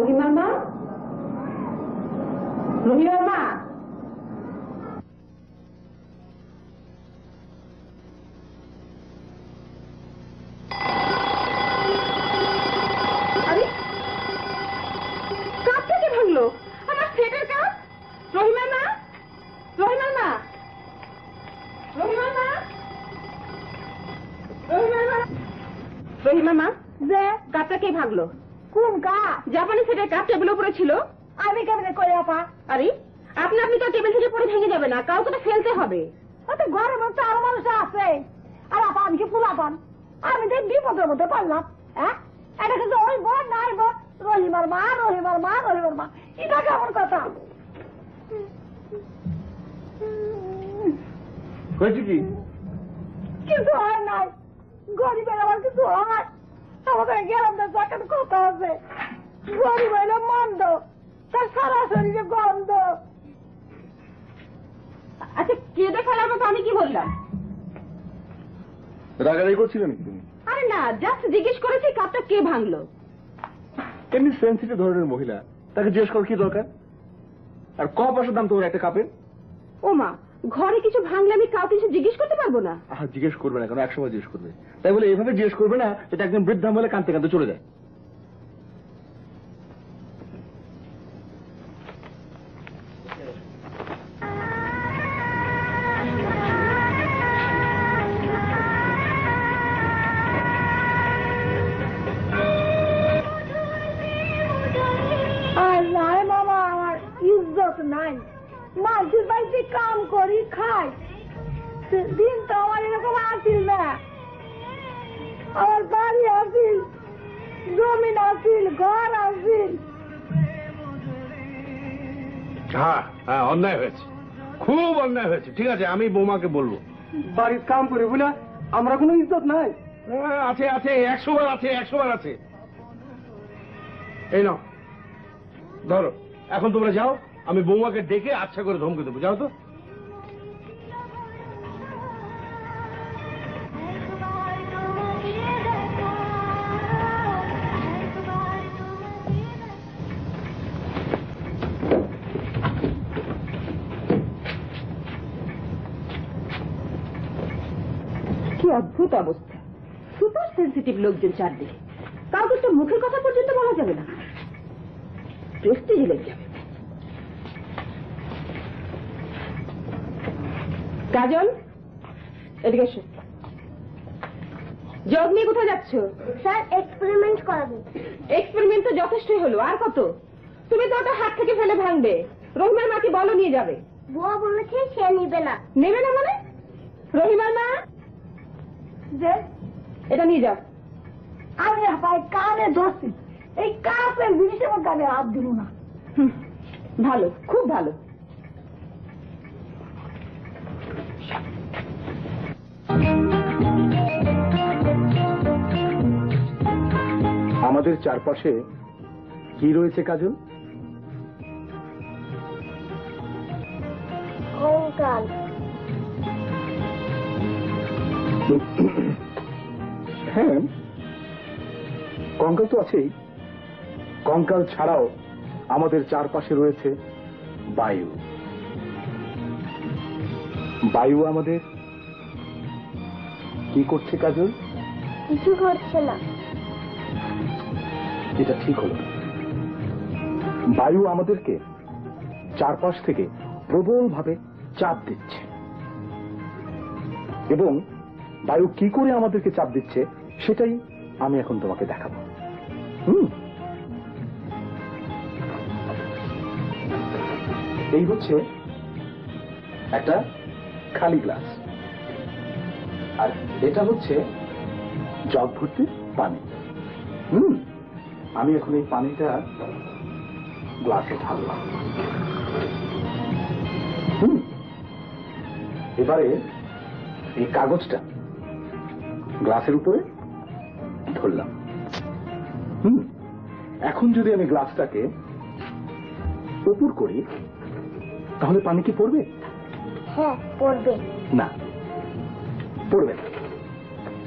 রহিমার মা, রহিমার মা, আরে কাপটা কে ভাঙলো? আমার সেটের কাপ। রহিমার মা, রহিমার মা, রহিমার মা, রহিমার মা, রহিমার মা, যে কাপটা কে ভাঙলো? কোন কাপ? জাপানি সেটের কাপ টেবিলের উপরে ছিল। আমি কেমনে করে আপা? আরে আপনি আপনি তো টেবিল থেকে পড়ে ভেঙে যাবে না, কাউকে তো ফেলতে হবে। ওটা ঘরের মধ্যে আরো মানুষ আছে। আর আপা আমি কি ফুলা পান? আমি তো বিপদের মধ্যে পারলাম। হ্যাঁ, এটা কিন্তু ওই বোন নাই বোন, রহিমার মা, রহিমার মা, রহিমার মা, এটা কেমন কথা? হয়েছে কি? কিছু হয় নাই, গরিবের আমার কিছু হয়। আমাদের গেলাম না, একটা কথা আছে, গরিব হইলে মন্দ, তার সারা শরীরে গন্ধ। আচ্ছা কেঁদে ফেলার মতো আমি কি বললাম? রাগারাগি করছিলেন নাকি তুমি? আরে না, জাস্ট জিজ্ঞেস করেছি কাপটা কে ভাঙলো। এমনি সেন্সিটিভ ধরনের মহিলা, তাকে জিজ্ঞেস করার কি দরকার? আর ক পয়সার দাম তোমার একটা কাপের? ও মা, ঘরে কিছু ভাঙলে আমি কাউকে কিছু জিজ্ঞেস করতে পারবো না? জিজ্ঞেস করবে না কেন? একসময় জিজ্ঞেস করবে। তাই বলে এভাবে জিজ্ঞেস করবে না, এটা একদম বৃদ্ধা বলে কাঁদতে কাঁদতে চলে যায়। আর নাই মামা, আমার ইজ্জত নাই। মাঝির বাড়িতে কাম করি খাই, দিন তো আমার এরকম আসিল না। আমার বাড়ি আসিল, জমিন আসিল, ঘর আসিল। হ্যাঁ হ্যাঁ, অন্যায় হয়েছে, খুব অন্যায় হয়েছে। ঠিক আছে, আমি বৌমাকে বলবো। বাড়ির কাম করে বলে আমরা কোনো ইজ্জত নাই? আছে আছে, 100 বার আছে, 100 বার আছে। এই নাও ধরো, এখন তোমরা যাও, আমি বৌমাকে ডেকে আচ্ছা করে ধমকে দেবো। যাও তো। কি অদ্ভুত অবস্থা, সুপার সেন্সিটিভ লোকজন চারদিকে, কাউকে তো মুখের কথা পর্যন্ত বলা যাবে না, প্রেস্টিজ লেগে যাবে। কাজল, এদিকে এসো। জগ নিয়ে কোথায় যাচ্ছ? স্যার এক্সপেরিমেন্ট করাবো। এক্সপেরিমেন্ট তো যথেষ্টই হলো, আর কত? তুমি তো ওটা হাত থেকে ফেলে ভাঙবে। রহিমার মাকে বলো নিয়ে যাবে। বুয়া বলেছে সে নিবে না। নেবে না মানে? রহিমার মা, যে এটা নিয়ে যাও। আমি ভাই কানে ধরছি, এই কাপের জিনিসের মধ্যে আমি হাত দিব না। ভালো, খুব ভালো। আমাদের চারপাশে কি রয়েছে কাজল? কঙ্কাল। হ্যাঁ, কঙ্কাল তো আছেই। কঙ্কাল ছাড়াও আমাদের চারপাশে রয়েছে বায়ু। বায়ু আমাদের কি করছে কাজল? কিছু ঘটছে না। এটা ঠিক হলো। বায়ু আমাদেরকে চারপাশ থেকে প্রবলভাবে চাপ দিচ্ছে, এবং বায়ু কি করে আমাদেরকে চাপ দিচ্ছে সেটাই আমি এখন তোমাকে দেখাবো। এই হচ্ছে একটা খালি গ্লাস, আর এটা হচ্ছে জগ ভর্তি পানি। আমি এখন এই পানিটা গ্লাসে ঢাললাম। এবারে এই কাগজটা গ্লাসের উপরে ধরলাম। এখন যদি আমি গ্লাসটাকে উপর করি তাহলে পানি কি পড়বে? হ্যাঁ পড়বে। না, পড়বে না।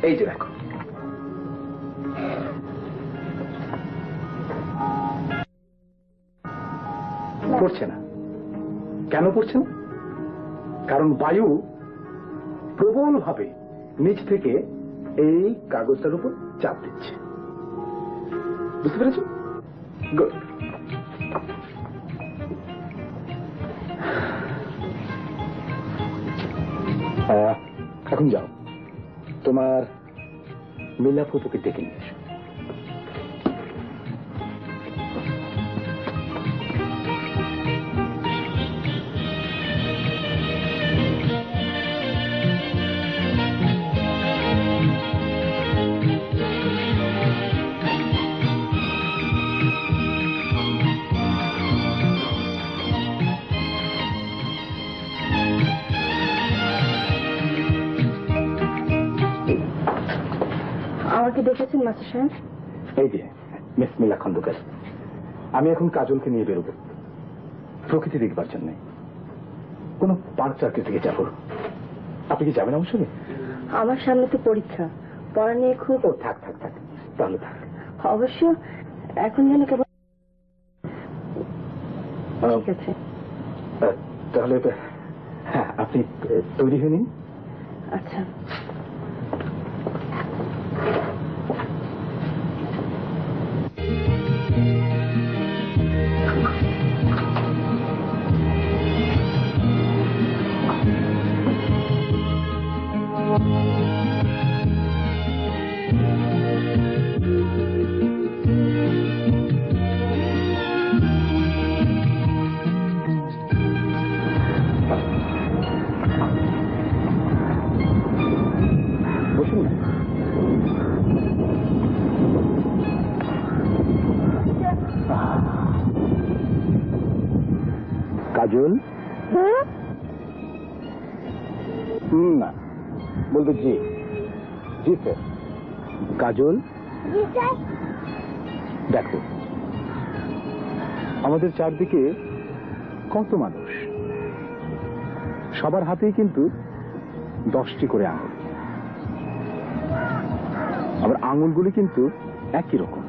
এই যে দেখো, পড়ছে না। কেন পড়ছে না? কারণ বায়ু প্রবল ভাবে নিচ থেকে এই কাগজটার উপর চাপ দিচ্ছে। বুঝতে পেরেছ? গুড। এখন যাও, তোমার মিলা ফুপুকে ডেকে নিয়ে এসো। আমাকে দেখেছেন মাস্টার সাহেব? এই যে মিস মিলা খন্দকার, আমি এখন কাজলকে নিয়ে বেরোবো প্রকৃতি দেখবার জন্য। কোন পার্ক চার্কের দিকে যাবো। আপনি কি যাবেন আমার সঙ্গে? আমার সামনে তো পরীক্ষা, পড়া নিয়ে খুব। ও থাক থাক থাক, তাহলে থাক। অবশ্য এখন যেন কেবল। ঠিক আছে, তাহলে হ্যাঁ, আপনি তৈরি হয়ে নিন। আচ্ছা। বসুন না। কাজল? না, বলতে জি। জি স্যার। কাজল, জি স্যার। দেখো আমাদের চারদিকে কত মানুষ, সবার হাতেই কিন্তু 10টি করে আঙুল। আবার আঙুলগুলি কিন্তু একই রকম।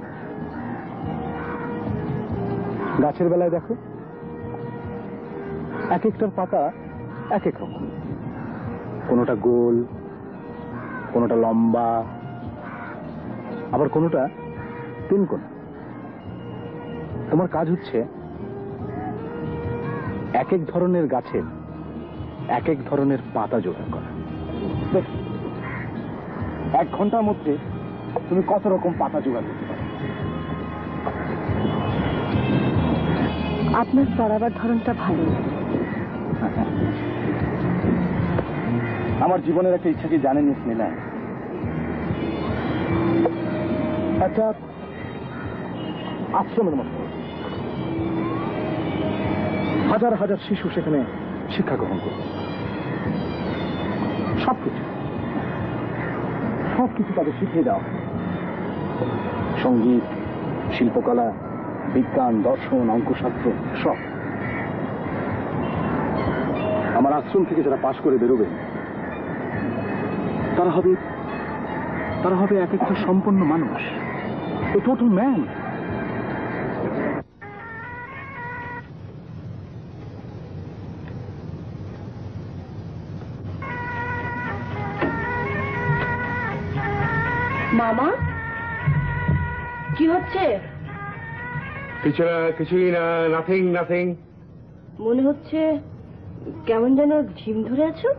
গাছের বেলায় দেখো এক একটার পাতা এক এক রকম, কোনোটা গোল, কোনোটা লম্বা, আবার কোনোটা তিনকোনা। তোমার কাজ হচ্ছে এক এক ধরনের গাছের এক এক ধরনের পাতা জোগাড় করা। 1 ঘন্টার মধ্যে তুমি কত রকম পাতা জোগাড় করতে পারো? আপনার পড়াবার ধরনটা ভালো। আমার জীবনের একটা ইচ্ছা কি জানেন মিলা? একটা আশ্রমের মতো, হাজার হাজার শিশু সেখানে শিক্ষা গ্রহণ করবে। সবকিছু সবকিছু তাদের শিখিয়ে দেওয়া, সঙ্গীত, শিল্পকলা, বিজ্ঞান, দর্শন, অঙ্কশাস্ত্র, সব। আমার আশ্রম থেকে যারা পাশ করে বেরোবে তারা হবে এক একটা সম্পন্ন মানুষ, এ টোটাল ম্যান। মামা, কি হচ্ছে? কিছুই না, নাথিং নাথিং। মনে হচ্ছে কেমন যেন ঝিম ধরে আছো।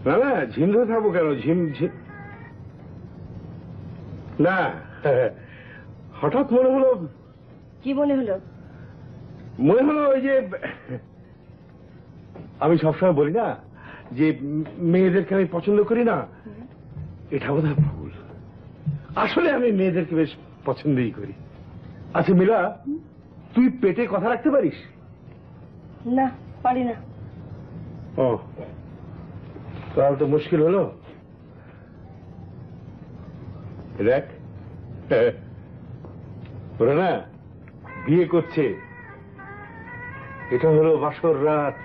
না না, ঝিম ধরে থাকবো কেন? ঝিম ঝিম না, হঠাৎ মনে হলো। কি মনে হলো? মনে হলো ওই যে আমি সবসময় বলি না যে মেয়েদেরকে আমি পছন্দ করি না, এটা বোধহয় ভুল। আসলে আমি মেয়েদেরকে বেশ পছন্দই করি। আচ্ছা মিলা, তুই পেটে কথা রাখতে পারিস? না, পারি না। ও, তাহলে তো মুশকিল হলো। দেখ, ওরা না বিয়ে করছে, এটা হলো বাসর রাত।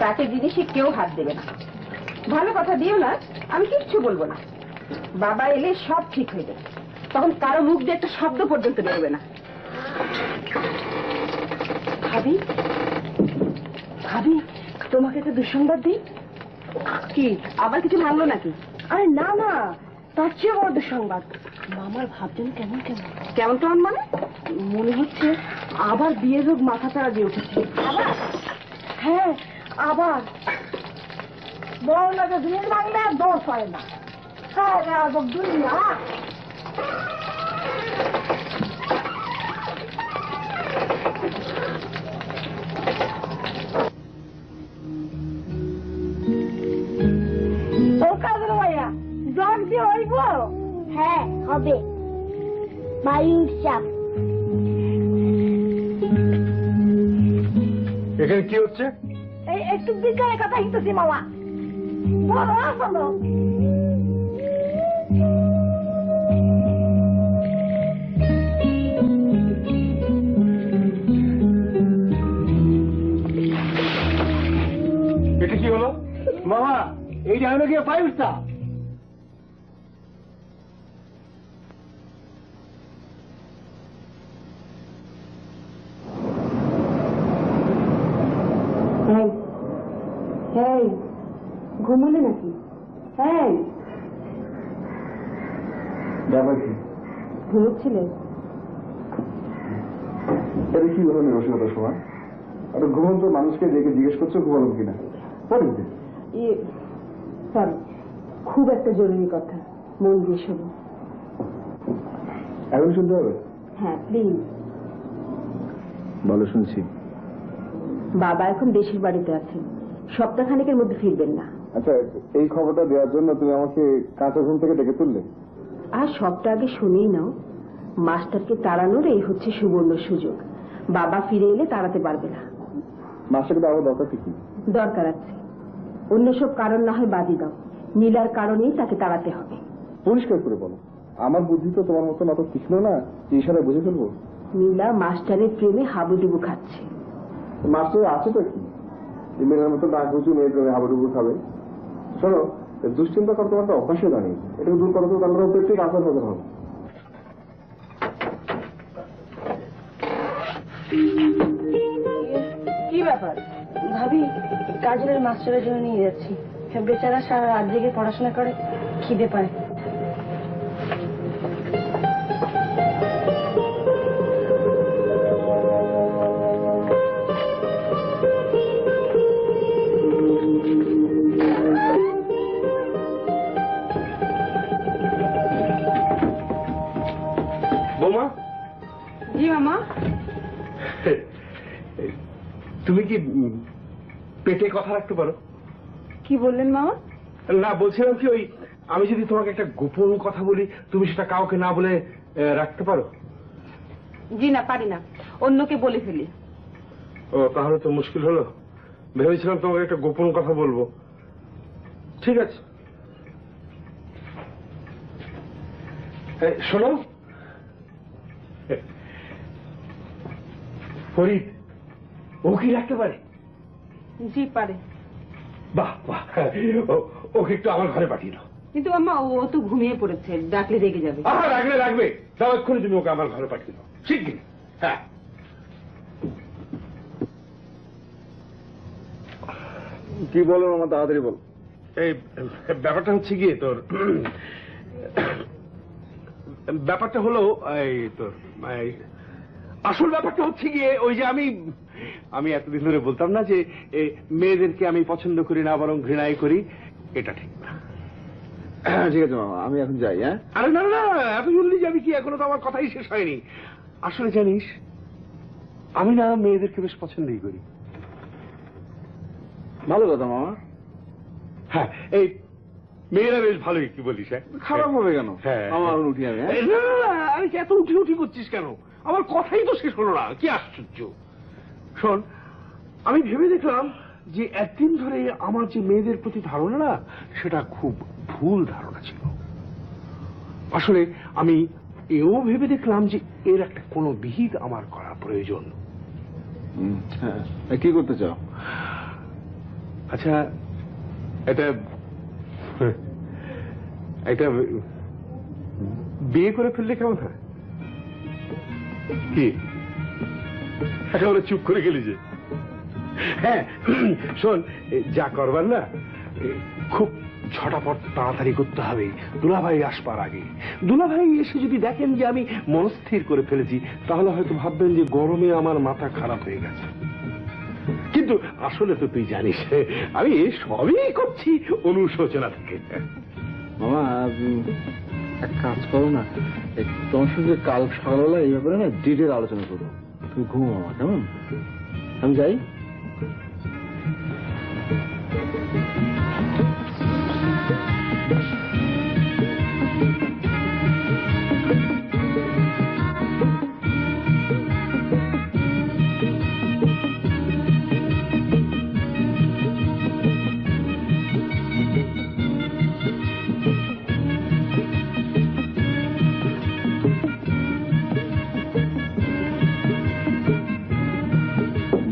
তাকে জিনিসে কেউ হাত দেবে না। ভালো কথা দিও না, আমি কিচ্ছু বলবো না। বাবা এলে সব ঠিক হয়ে যাবে। তখন কারো মুখ দিয়ে একটা শব্দ পর্যন্ত বেরোবে না। ভাবি ভাবি, তোমাকে একটা দুঃসংবাদ দিই। কি আবার কিছু ভাঙলো নাকি? আরে না না, তার চেয়ে বড় দুঃসংবাদ। মামার ভাবছেন কেমন কেমন কেমন কেমন মানে? মনে হচ্ছে আবার বিয়ের রোগ মাথা চাড়া দিয়ে উঠেছে। আবার? হ্যাঁ আবার। বড় লাগে বিয়ের ভাঙলে আর দোষ হয় না। দুনিয়া হ্যাঁ হবে, বায়ুর চাপ। এখানে কি হচ্ছে? এই একটু বিজ্ঞানের কথা হিতেছি মামা। বলো বলো। এটা কি হলো মামা? এই যে গিয়ে পাইলটা। ঘুমালে নাকি? হ্যাঁ ঘুমোচ্ছিলে? এটা কি ধরনের রসিকতার সময়? একটা ঘুমন্ত মানুষকে ডেকে জিজ্ঞেস করছো ঘুমালো কিনা? সরি, খুব একটা জরুরি কথা, মন দিয়ে শোনো। এখন শুনতে হবে? হ্যাঁ প্লিজ। ভালো শুনছি। বাবা এখন দেশের বাড়িতে আছেন, সপ্তাহখানেকের মধ্যে ফিরবেন না। আচ্ছা, এই খবরটা দেওয়ার জন্য তুমি আমাকে কাঁচা ঘুম থেকে ডেকে তুললে? আর সবটা আগে শুনেই নাও। মাস্টারকে তাড়ানোর এই হচ্ছে সুবর্ণ সুযোগ। বাবা ফিরে এলে তাড়াতে পারবে না। মাস্টারকে দেওয়ার দরকার কি? দরকার আছে, অন্য সব কারণ না হয় বাদই দাও, নীলার কারণেই তাকে তাড়াতে হবে। পরিষ্কার করে বলো। আমার বুদ্ধি তো তোমার মতন অত তীক্ষ্ণ না যে ইশারায় বুঝে ফেলবো। নীলা মাস্টারের প্রেমে হাবুডুবু খাচ্ছে। মাস্টার আছে তো কি, মেয়ের মতো ডাক উঁচু মেয়ের প্রেমে হাবুডুবু খাবে? শোনো, দুশ্চিন্তা করা তোমার একটা অভ্যাসই জানি, এটাকে দূর করা তো তার উপর থেকে আসার কথা হবে। কি ব্যাপার? ভাবি, কাজলের মাস্টারের জন্য নিয়ে যাচ্ছি। বেচারা সারা রাত জেগে পড়াশোনা করে, খিদে পায়। বৌমা। জি মামা। তুমি কি পেটে কথা রাখতে পারো? কি বললেন মামা? না, বলছিলাম কি, ওই আমি যদি তোমাকে একটা গোপন কথা বলি, তুমি সেটা কাউকে না বলে রাখতে পারো? জি না, পারি না, অন্যকে বলে ফেলি। ও, তাহলে তো মুশকিল হলো। ভেবেছিলাম তোমাকে একটা গোপন কথা বলবো। ঠিক আছে, শোনো। ফরিদ, ও কি রাখতে পারে? জি পারে। বাহ বাহ, ওকে একটু আমার ঘরে পাঠিয়ে দাও। কিন্তু মামা ও তো ঘুমিয়ে পড়েছে, ডাকলে রেগে যাবে। রাখলে রাখবে, তাও এক্ষুনি তুমি ওকে আমার ঘরে পাঠিয়ে দাও, শিগগিরই। হ্যাঁ, কি বলো আমার, তাড়াতাড়ি বল। এই ব্যাপারটা হচ্ছে গিয়ে তোর, ব্যাপারটা হলো এই তোর, আসল ব্যাপারটা হচ্ছে গিয়ে ওই যে আমি এতদিন ধরে বলতাম না যে মেয়েদেরকে আমি পছন্দ করি না, বরং ঘৃণাই করি। এটা ঠিক না। ঠিক আছে মামা, আমি এখন যাই। হ্যাঁ, আরে না না, এত জলদি যাবি কি? এখনো তো আমার কথাই শেষ হয়নি। আসলে জানিস, আমি না মেয়েদেরকে বেশ পছন্দই করি। ভালো কথা মামা। হ্যাঁ, এই মেয়েরা বেশ ভালোই, কি বলিস? খারাপ হবে কেন? হ্যাঁ, আমার এখন উঠি আমি। না না, আমি এত উঠি উঠি করছিস কেন? আমার কথাই তো শেষ হলো না, কি আশ্চর্য। শোন, আমি ভেবে দেখলাম যে একদিন ধরে আমার যে মেয়েদের প্রতি ধারণা না, সেটা খুব ভুল ধারণা ছিল। আসলে আমি এও ভেবে দেখলাম যে এর একটা কোনো বিহিত আমার করা প্রয়োজন। কি করতে চাও? আচ্ছা, এটা বিয়ে করে ফেললে কেমন হয়? কি একেবারে চুপ করে গেলি যে? হ্যাঁ শোন, যা করবার না খুব ছটাপট তাড়াতাড়ি করতে হবে, দুলাভাই আসবার আগে। দুলাভাই এসে যদি দেখেন যে আমি মনস্থির করে ফেলেছি, তাহলে হয়তো ভাববেন যে গরমে আমার মাথা খারাপ হয়ে গেছে। কিন্তু আসলে তো তুই জানিস আমি সবই করছি অনুশোচনা থেকে। মামা এক কাজ করো না, তোমার সঙ্গে কাল সকালবেলা এই ব্যাপারে না ডিটেল আলোচনা করবো। তুমি ঘুমো মামা, কেমন? আমি যাই।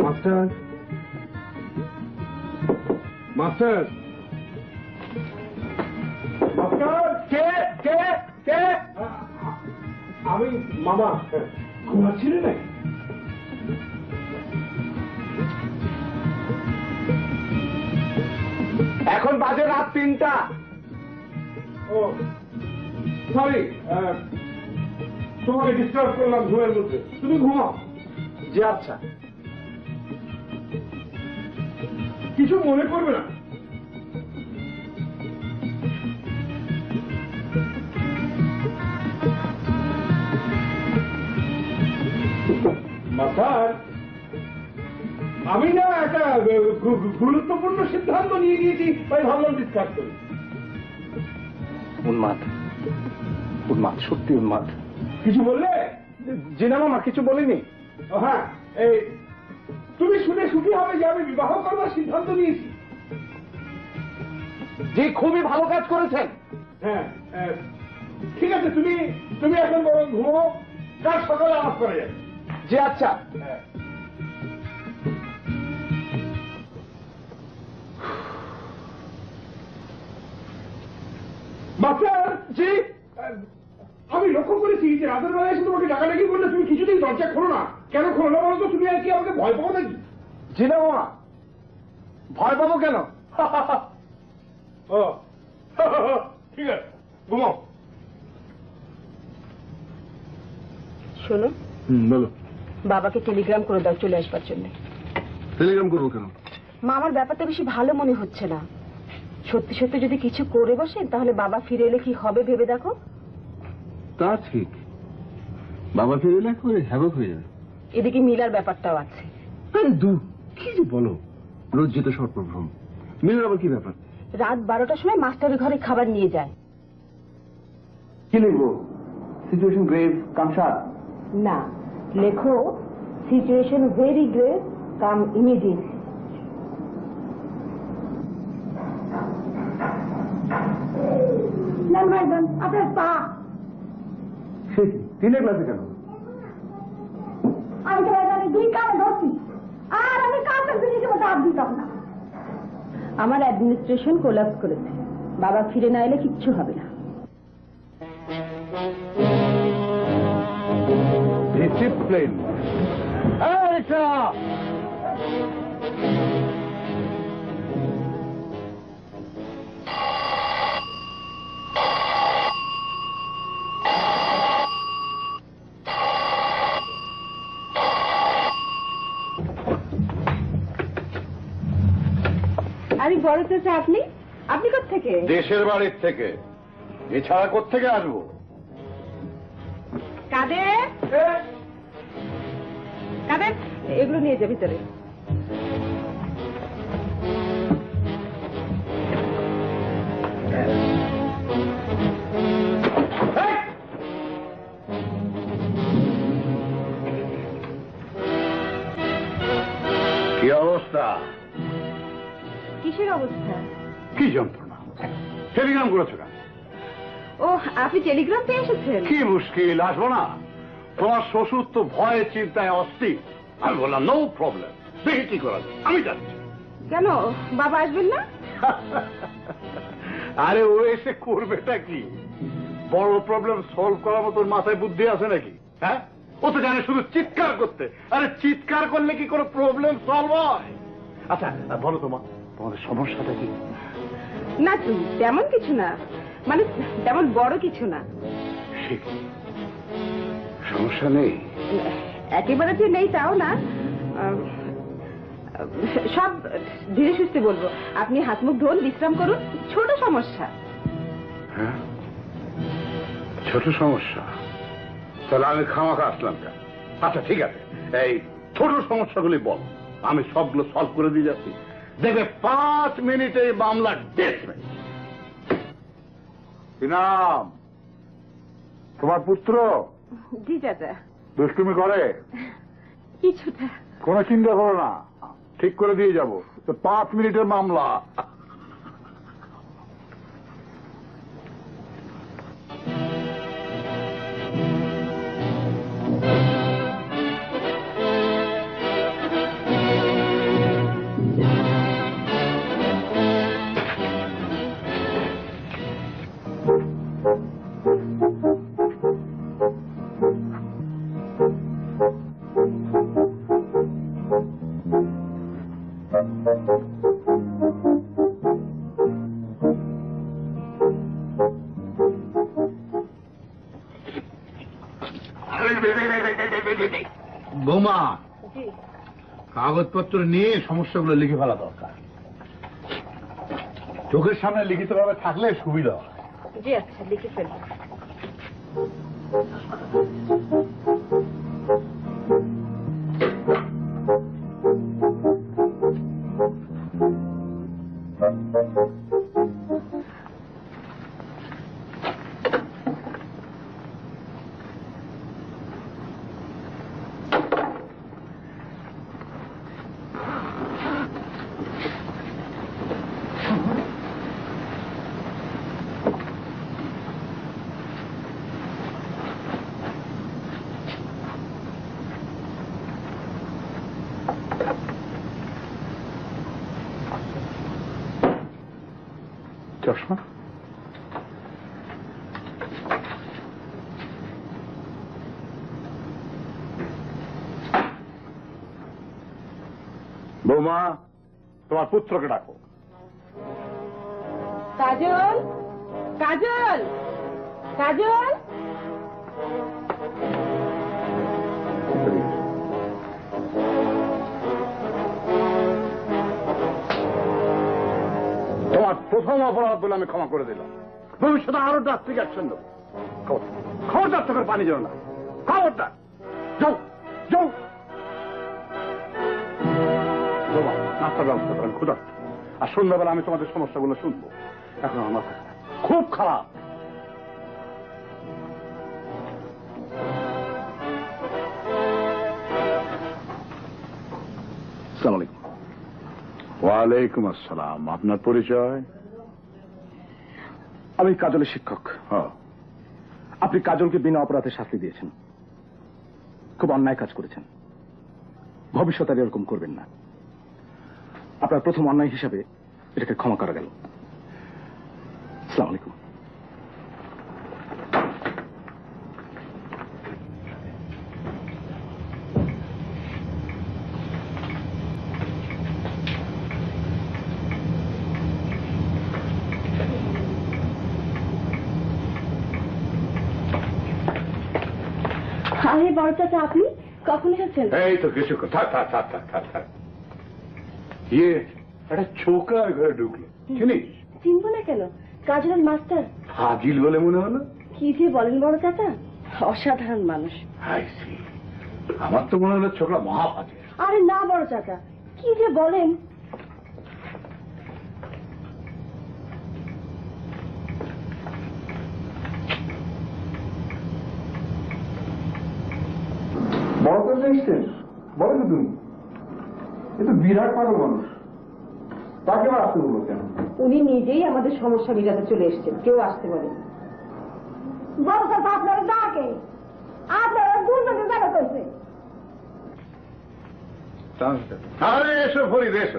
মাস্টার, মাস্টার, মাস্টার, কে কে কে? আমি মামা। ঘুমাচ্ছিলেন নাকি? এখন বাজে রাত 3টা। ও সরি, তোমাকে ডিস্টার্ব করলাম ঘুমের মধ্যে। তুমি ঘুমাও। জি আচ্ছা। কিছু মনে করবে না। মাস্টার, আমি না একটা গুরুত্বপূর্ণ সিদ্ধান্ত নিয়ে নিয়েছি, তাই ভাবলাম ডিসকাস করি। উন্মাদ, উন্মাদ, সত্যি উন্মাদ। কিছু বললে? জি না মামা, কিছু বলিনি। ও হ্যাঁ, এই তুমি শুনে সুখী হবে যে আমি বিবাহ করবার সিদ্ধান্ত নিয়েছি। জি, খুবই ভালো কাজ করেছেন। হ্যাঁ, ঠিক আছে, তুমি তুমি এখন বরং ঘুমো, কাল সকালে আলাপ করা যাবে। জি আচ্ছা। মাস্টার জি, আমি লক্ষ্য করেছি যে রাতের বেলায় এসে তোমাকে ডাকাডাকি করলে তুমি কিছুতেই দরজা খোলো না। কেন খোলো না বলতো? তুমি আর কি আমাকে ভয় পাবো নাকি? জি না মামা, ভয় পাবো কেন? ও ঠিক আছে, ঘুমাও। শোনো, বলো। বাবাকে টেলিগ্রাম করে দাও চলে আসবার জন্য। টেলিগ্রাম করবো কেন? মামার ব্যাপারটা বেশি ভালো মনে হচ্ছে না। সত্যি সত্যি যদি কিছু করে বসেন তাহলে বাবা ফিরে এলে কি হবে ভেবে দেখো। তা ঠিক, বাবা ফিরে এলে করে হ্যাবক হয়ে যাবে। এদিকে মিলার ব্যাপারটাও আছে। আরে দূর, কি যে বলো, লজ্জিত সর্বভ্রম। মিলের আবার কি ব্যাপার? রাত 12টার সময় মাস্টারের ঘরে খাবার নিয়ে যায়। কি লিখবো? সিচুয়েশন গ্রেভ, কামসার? না, লেখো situation very grave, come immediate. আপনার পা। সে কি 3 ক্লাসে কেন? আমি তো জানি 2 কামে ধরছি, আর আমি কাপের জিনিসের মতো হাত দিতাম না। আমার অ্যাডমিনিস্ট্রেশন কোলাপস করেছে, বাবা ফিরে না এলে কিচ্ছু হবে না। ডিসিপ্লিন। আরে বড় চাচা, আপনি আপনি কোত্থেকে? দেশের বাড়ির থেকে, এছাড়া কোত্থেকে আসবো? কাদের কাদের এগুলো নিয়ে যা ভিতরে। কি অবস্থা? কিসের অবস্থা? কি যন্ত্রণা? টেলিগ্রাম করেছো কেন? ও, আপনি টেলিগ্রাম পেয়ে এসেছেন? কি মুশকিল, আসবো না? তোমার শ্বশুর তো ভয়ে চিন্তায় অস্থির। আমি বললাম নো প্রবলেম, দেখি কি করা যায়, আমি যাচ্ছি। কেন, বাবা আসবেন না? আরে ও এসে করবেটা কি? বড় প্রবলেম সলভ করার মতো ওর মাথায় বুদ্ধি আছে নাকি? হ্যাঁ, ও তো জানে শুধু চিৎকার করতে। আরে চিৎকার করলে কি কোনো প্রবলেম সলভ হয়? আচ্ছা বলো তোমাদের সমস্যাটা কি? না তেমন কিছু না, মানে তেমন বড় কিছু না। সে কি সমস্যা নেই? একেবারে যে নেই তাও না, সব ধীরে সুস্থে বলবো। আপনি হাত মুখ ধোন, বিশ্রাম করুন। ছোট সমস্যা। হ্যাঁ, ছোট সমস্যা? তাহলে আমি খামাখা আসলাম কেন? আচ্ছা ঠিক আছে, এই ছোট সমস্যাগুলি বল, আমি সবগুলো সলভ করে দিয়ে যাচ্ছি। দেখবে 5 মিনিটে মামলা ডিসমিস। কি নাম তোমার? পুত্র জি চাচা। দুষ্টুমি করে? কিছুটা। কোনো চিন্তা করো না, ঠিক করে দিয়ে যাবো। তো 5 মিনিটের মামলা। বৌমা, কাগজপত্র নিয়ে সমস্যাগুলো লিখে ফেলা দরকার। চোখের সামনে লিখিত ভাবে থাকলে সুবিধা হয়। জি আচ্ছা, লিখে ফেলবো। চশমা? বৌমা, তোমার পুত্রকে ডাকো। কাজল, কাজল, কাজল। তোমার প্রথম অপরাধ বলে আমি ক্ষমা করে দিলাম। ভবিষ্যতে আরো ড্রাস্টিক অ্যাকশন দেবো। খবরদার চোখের পানি যেন না। খবরদার। যাও যাও। নাস্তার ব্যবস্থা করেন, ক্ষুধার্ত। আর সন্ধ্যাবেলা আমি তোমাদের সমস্যাগুলো শুনবো। এখন আমার মাথা খুব খারাপ। আসসালামু আলাইকুম। ওয়ালাইকুম আসসালাম। আপনার পরিচয়? আমি কাজলের শিক্ষক। হ্যাঁ। আপনি কাজলকে বিনা অপরাধে শাস্তি দিয়েছেন। খুব অন্যায় কাজ করেছেন। ভবিষ্যতে আর এরকম করবেন না। আপনার প্রথম অন্যায় হিসাবে এটাকে ক্ষমা করা গেল। আসসালামু আলাইকুম। আরে বড় চাচা, আপনি কখন এসেছেন? এই তো কিছুক্ষণ। থাক থাক থাক থাক থাক থাক। ইয়ে, একটা ছোকরা ঘরে ঢুকলো, চিনিস? চিনবো না কেন, কাজলের মাস্টার। ফাজিল বলে মনে হলো। কি যে বলেন বড় চাচা, অসাধারণ মানুষ। আমার তো মনে হলো ছোকরা মহাফাজিল। আরে না বড় চাচা, কি যে বলেন। বড় করে এসছেন? বলো তো তুমি, এ তো বিরাট পাগল মানুষ। তাকে আবার আসতে বলবো কেন? উনি নিজেই আমাদের সমস্যা মিটাতে চলে এসেছেন, কেউ আসতে বলেন। বড় চাচা আপনারা ডাকে, আপনারা দুজনে বেড়া করছে। আরে এসো ফরিদ, এসো।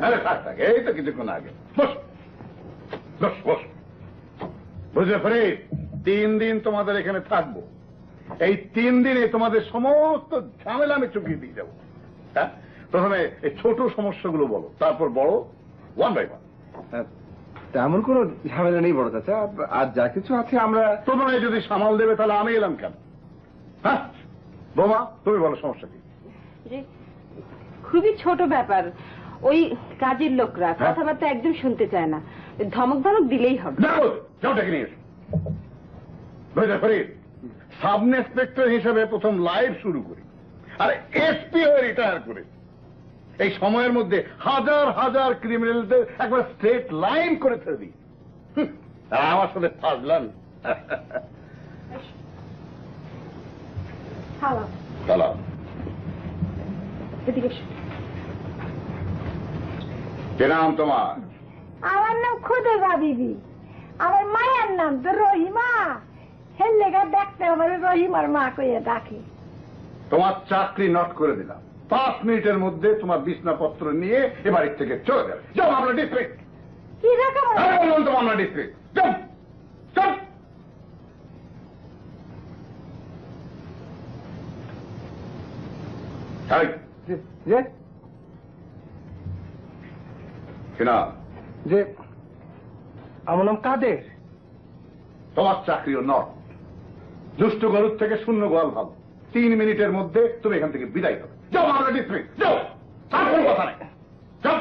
আরে থাক থাক, এই তো কিছুক্ষণ আগে। বস বস বস। বুঝলে ফরিদ, 3 দিন তোমাদের এখানে থাকবো। এই 3 দিনে তোমাদের সমস্ত ঝামেলা আমি চুকিয়ে দিয়ে যাবো। হ্যাঁ, প্রথমে এই ছোট সমস্যাগুলো বলো, তারপর বড়, 1 by 1। তেমন কোনো ঝামেলা নেই বড় চাচা, আর যা কিছু আছে আমরা। তোমরা যদি সামাল দেবে তাহলে আমি এলাম কেন? হ্যাঁ বোমা, তুমি বলো সমস্যা কি? খুবই ছোট ব্যাপার, ওই কাজের লোকরা কথাবার্তা একদম শুনতে চায় না, ধমক ধমক দিলেই হবে। দেখো, যাও ডেকে নিয়ে এসো। ফরিদ, সাব ইন্সপেক্টর হিসেবে প্রথম লাইভ শুরু করি, আর এসপি হয়ে রিটায়ার করে এই সময়ের মধ্যে হাজার হাজার ক্রিমিনালদের একবার স্ট্রেট লাইন করে ছেড়ে দিই। আর আমার সাথে ফাজলাম। সালাম। এদিকে এসো। কি নাম তোমার? আমার নাম খুদেবা বিবি, আমার মায়ের নাম তো রহিমা। হের লেগা দেখতে আমার রহিমার মা কইয়া ডাকে। তোমার চাকরি নট করে দিলাম। 5 মিনিটের মধ্যে তোমার বিছনাপত্র নিয়ে এ বাড়ির থেকে চলে যাবে। যাও আমরা ডিস্ট্রিক্ট। কি রকম? বললাম তো আমরা ডিস্ট্রিক্ট। যাও, যাও। যে আমার নাম কাদের। তোমার চাকরিও নট। দুষ্ট গরুর থেকে শূন্য গোয়াল ভালো। 3 মিনিটের মধ্যে তুমি এখান থেকে বিদায় হবে। যাও আমরা ডিস্ট্রিক্ট, যাও। আর কোনো কথা নেই, যাও।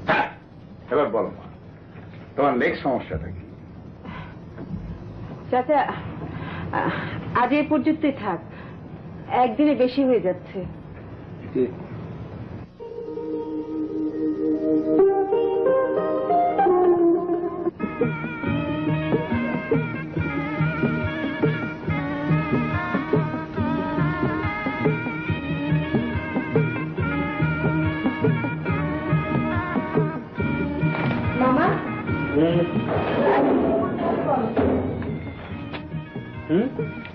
হ্যাঁ, এবার বলো তোমার নেক্সট সমস্যাটা কি? চাচা, আজ এই পর্যন্তই থাক, একদিনে বেশি হয়ে যাচ্ছে। মামা,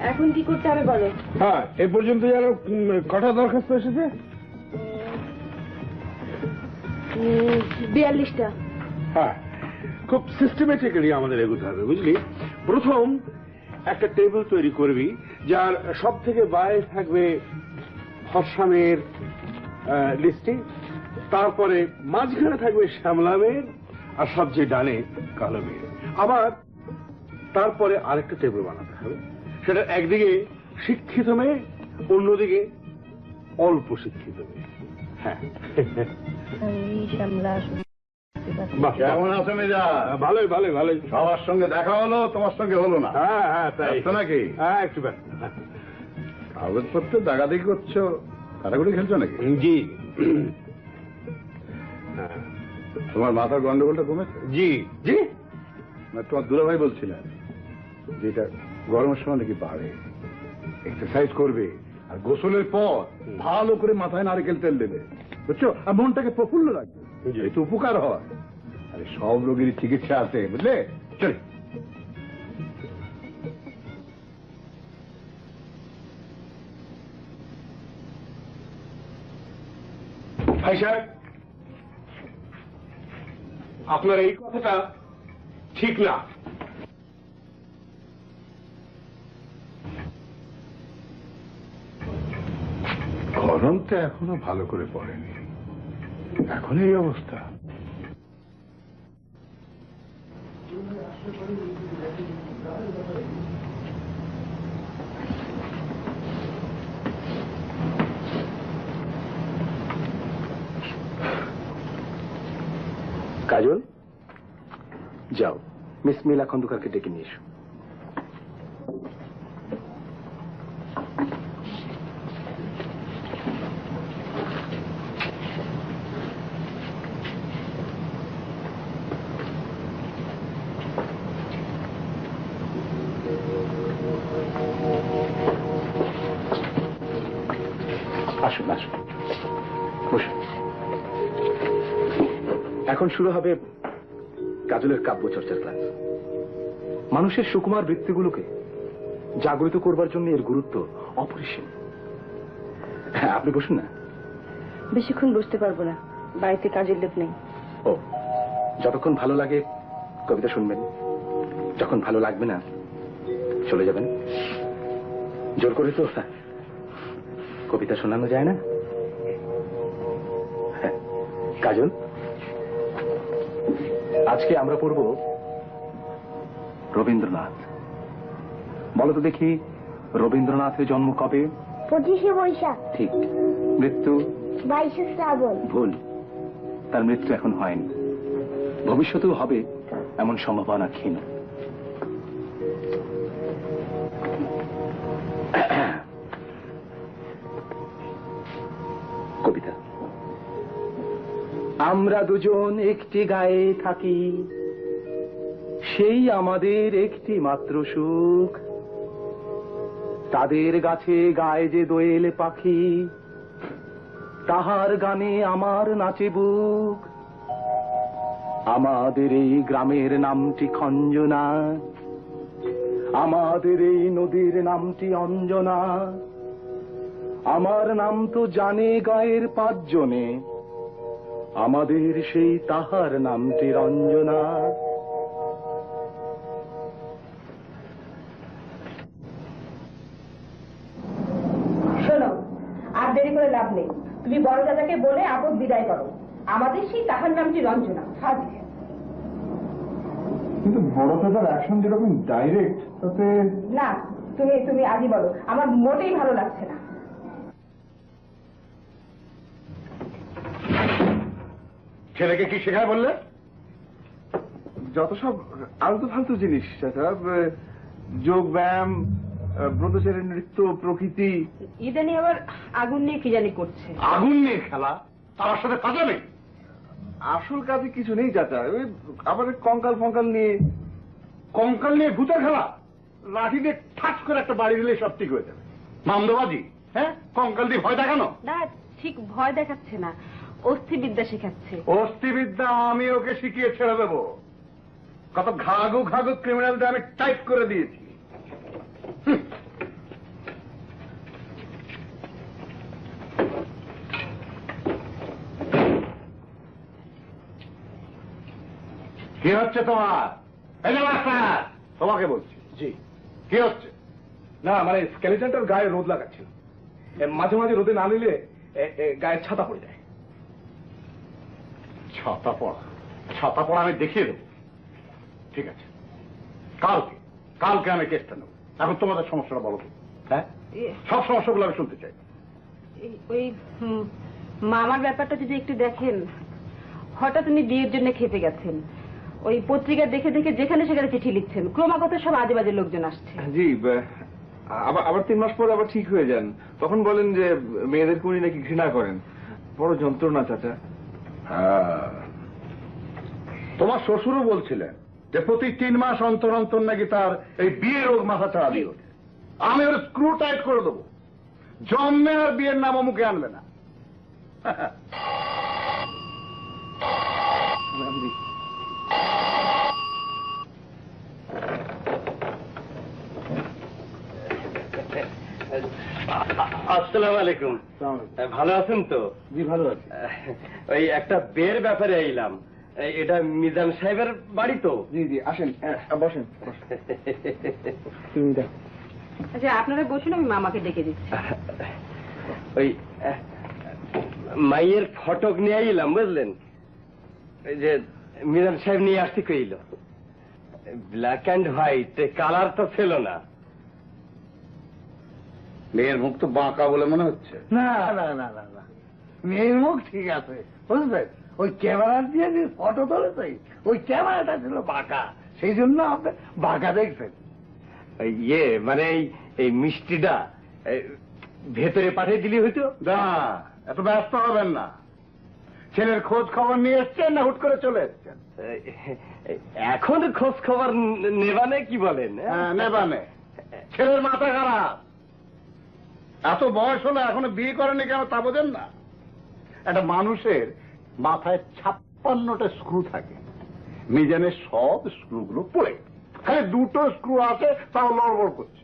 এখন কি করতে হবে বলো? হ্যাঁ, এ পর্যন্ত যেন কটা দরখাস্ত এসেছে? 42টা। হ্যাঁ, খুব সিস্টেমেটিক্যালি আমাদের এগোতে হবে, বুঝলি? প্রথম একটা টেবিল তৈরি করবি যার সব থেকে বাইরে থাকবে হরসামের লিস্টিং, তারপরে মাঝখানে থাকবে শ্যামলা মেয়ের, আর সবচেয়ে ডানে কালো মেয়ের। আবার তারপরে আরেকটা টেবিল বানাতে হবে, সেটা একদিকে শিক্ষিত মেয়ে, অন্যদিকে অল্প শিক্ষিত মেয়ে। হ্যাঁ, কেমন আছো মেজা? ভালোই ভালোই ভালোই। সবার সঙ্গে দেখা হলো, তোমার সঙ্গে হলো না। হ্যাঁ হ্যাঁ, তাই ব্যস্ত নাকি? হ্যাঁ, একটু ব্যস্ত। কাগজপত্র দাগাদাগি করছো, কাটাকুটি খেলছো নাকি? জি তোমার মাথার গন্ডগোলটা কমেছে? জি জি। না, তোমার দুলাভাই বলছিলেন যেটা গরমের সময় নাকি বাড়ে। এক্সারসাইজ করবে, আর গোসলের পর ভালো করে মাথায় নারকেল তেল দেবে, বুঝছো? আর মনটাকে প্রফুল্ল রাখবে, একটু উপকার হয়। আরে সব রোগেরই চিকিৎসা আছে, বুঝলে? চলে। ভাই সাহেব, আপনার এই কথাটা ঠিক না। গরম তো এখনো ভালো করে পড়েনি, এখন এই অবস্থা। কাজল, যাও মিস মিলা খন্দকারকে ডেকে নিয়ে এসো। আসুন আসুন, বসুন। এখন শুরু হবে কাজলের কাব্য চর্চার ক্লাস। মানুষের সুকুমার বৃত্তিগুলোকে জাগরিত করবার জন্য এর গুরুত্ব অপরিসীম। হ্যাঁ, আপনি বসুন না। বেশিক্ষণ বসতে পারবো না, বাড়িতে কাজের লোক নেই। ও, যতক্ষণ ভালো লাগে কবিতা শুনবেন, যখন ভালো লাগবে না চলে যাবেন। জোর করে তো কবিতা শোনানো যায় না। হ্যাঁ, কাজল, আজকে আমরা পড়ব রবীন্দ্রনাথ। বলো তো দেখি, রবীন্দ্রনাথের জন্ম কবে? 25শে বৈশাখ। ঠিক। মৃত্যু? 22শে শ্রাবণ। ভুল, তার মৃত্যু এখন হয়নি, ভবিষ্যতেও হবে এমন সম্ভাবনা ক্ষীণ। কবিতা। আমরা দুজন একটি গায়ে থাকি, সেই আমাদের একটি মাত্র সুখ। তাদের গাছে গায়ে যে দোয়েল পাখি, তাহার গানে আমার নাচে বুক। আমাদের এই গ্রামের নামটি খঞ্জনা, আমাদের এই নদীর নামটি অঞ্জনা। আমার নাম তো জানে গায়ের 5 জনে, আমাদের সেই তাহার নামটি রঞ্জনা। শোনো, আর দেরি করে লাভ নেই, তুমি বড় দাদাকে বলে আপদ বিদায় করো। আমাদের সেই তাহার নামটি রঞ্জনা। কিন্তু বড় দাদার অ্যাকশন যেরকম ডাইরেক্ট, তাতে না, তুমি আজই বলো, আমার মোটেই ভালো লাগছে না। ছেলেকে কি শেখায় বললে? যত সব আলতু ফালতু জিনিস, যোগ ব্যায়াম, ব্রতচারী নৃত্য, প্রকৃতি। ইদানি আবার আগুন নিয়ে কি জানি করছে। আগুন নিয়ে খেলা? তার সাথে কাজে নেই। আসল কাজে কিছু নেই চাচা, ওই আবার কঙ্কাল ফঙ্কাল নিয়ে। কঙ্কাল নিয়ে ভূতের খেলা? লাঠি দিয়ে ঠাস করে একটা বাড়ি দিলে সব ঠিক হয়ে যাবে। মামদবাজি, হ্যাঁ? কঙ্কাল দিয়ে ভয় দেখানো? না, ঠিক ভয় দেখাচ্ছে না, অস্থিবিদ্যা শেখাচ্ছে। অস্থিবিদ্যা আমি ওকে শিখিয়ে ছেড়ে দেবো। কত ঘাগু ঘাগু ক্রিমিনালদের আমি টাইপ করে দিয়েছি। কি হচ্ছে তোমার? এই যে মাস্টার, তোমাকে বলছি। জি। কি হচ্ছে? না, মানে স্কেলেটনটার গায়ে রোদ লাগাচ্ছিল, মাঝে মাঝে রোদে না নিলে গায়ে ছাতা পড়ে যায়। ছাতা পড়া? ছাতা পড়া আমি দেখিয়ে দেবো। ঠিক আছে, কালকে আমি কেসটা নেব। এখন তোমাদের সমস্যাটা বলো। হ্যাঁ, সব সমস্যাগুলো আমি শুনতে চাই। ওই মামার ব্যাপারটা যদি একটু দেখেন। হঠাৎ উনি বিয়ের জন্য খেতে গেছেন, ওই পত্রিকা দেখে দেখে যেখানে সেখানে চিঠি লিখছেন, ক্রমাগত সব আজে বাজে লোকজন আসছে। জি, আবার 3 মাস পর আবার ঠিক হয়ে যান, তখন বলেন যে মেয়েদেরকে উনি নাকি ঘৃণা করেন। বড় যন্ত্রণা চাচা। তোমার শ্বশুরও বলছিলেন যে প্রতি 3 মাস অন্তর অন্তর নাকি তার এই বিয়ে রোগ মাথা চাড়া দিয়ে ওঠে। আমি ওর স্ক্রু টাইট করে দেবো, জন্মে আর বিয়ের নামও মুখে আনবে না। আসসালামু আলাইকুম। ভালো আছেন তো? জি, ভালো আছি। ওই একটা বের ব্যাপারে এলাম। এটা মিজান সাহেবের বাড়ি তো? জি জি, আসেন, বসেন। তুমি দেখ। আচ্ছা, আপনারা বসুন, আমি মামাকে ডেকে দিচ্ছি। ওই মাইয়ের ফটক নিয়ে এলাম, বুঝলেন? ওই যে মিজান সাহেব নিয়ে আসতে কইল, ব্ল্যাক অ্যান্ড হোয়াইট, কালার তো ছিল না। মেয়ের মুখ তো বাঁকা বলে মনে হচ্ছে। না না না না না, মেয়ের মুখ ঠিক আছে, বুঝলেন? ওই ক্যামেরা দিয়ে যে ফটো তোলেছে, ওই ক্যামেরাটা ছিল বাঁকা, সেই জন্য আপনি বাঁকা দেখছেন। ইয়ে মানে এই মিষ্টিটা ভেতরে পাঠিয়ে দিলি হইতো। না, এত ব্যস্ত হবেন না। ছেলের খোঁজ খবর নিয়ে এসছেন না হুট করে চলে এসছেন? এখন খোঁজ খবর নেবানে কি বলেন? হ্যাঁ, নেবানে। ছেলের মাথা খারাপ, এত বয়স হলো এখনো বিয়ে করেনি কেন তা বোঝেন না? একটা মানুষের মাথায় 56টা স্ক্রু থাকে, মিজানের সব স্ক্রুগুলো পড়ে, খালি 2টো স্ক্রু আছে, তাও লড়বড় করছে।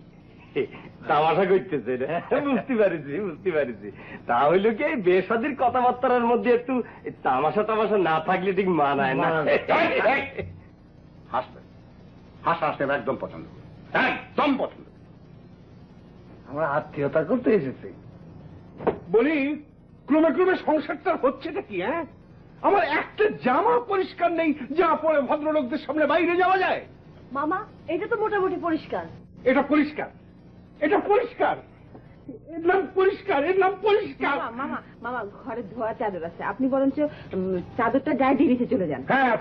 তামাশা করতেছে বুঝতে পারিছি তা হইলো কি এই বেসাদির কথাবার্তার মধ্যে একটু তামাশা টামাশা না থাকলে ঠিক মানায় না। হাসবে হাসতে একদম পছন্দ, একদম পছন্দ। আমরা আত্মীয়তা করতে এসেছি। বলি ক্রমে ক্রমে সংসারটা হচ্ছেটা কি? হ্যাঁ, আমার একটা জামা পরিষ্কার নেই যা পরে ভদ্রলোকদের সামনে বাইরে যাওয়া যায়। মামা এটা তো মোটামুটি পরিষ্কার। এটা পরিষ্কার, এটা পরিষ্কার, এর নাম পরিষ্কার, এর নাম পরিষ্কার। মামা মামা ঘরে ধোয়া চাদর আছে, আপনি বরঞ্চ চাদরটা গায়ে দিয়ে রেখে চলে যান। হ্যাঁ,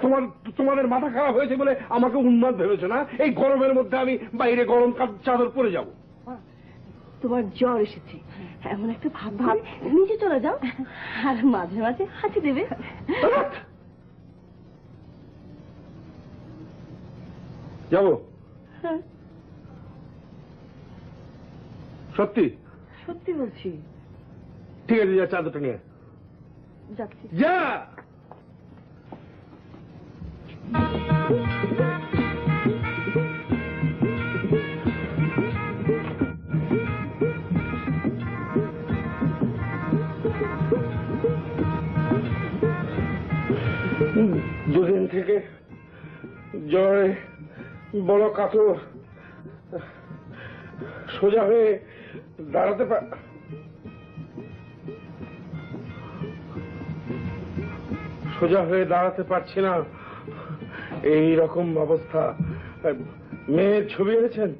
তোমাদের মাথা খারাপ হয়েছে বলে আমাকে উন্মাদ ভেবেছো না? এই গরমের মধ্যে আমি বাইরে গরম চাদর পরে যাব? তোমার জ্বর এসেছে, এমন একটা ভাব ভাব, নিচে চলে যাও আর মাঝে মাঝে হাসি দেবে। যাবো? হ্যাঁ সত্যি সত্যি বলছি। ঠিক আছে, যা চাদরটা নিয়ে যাচ্ছি। যা। দুদিন থেকে জ্বরে বড় কাতর, সোজা হয়ে দাঁড়াতে পারছি না। এই রকম অবস্থা। মেয়ের ছবি এনেছেন?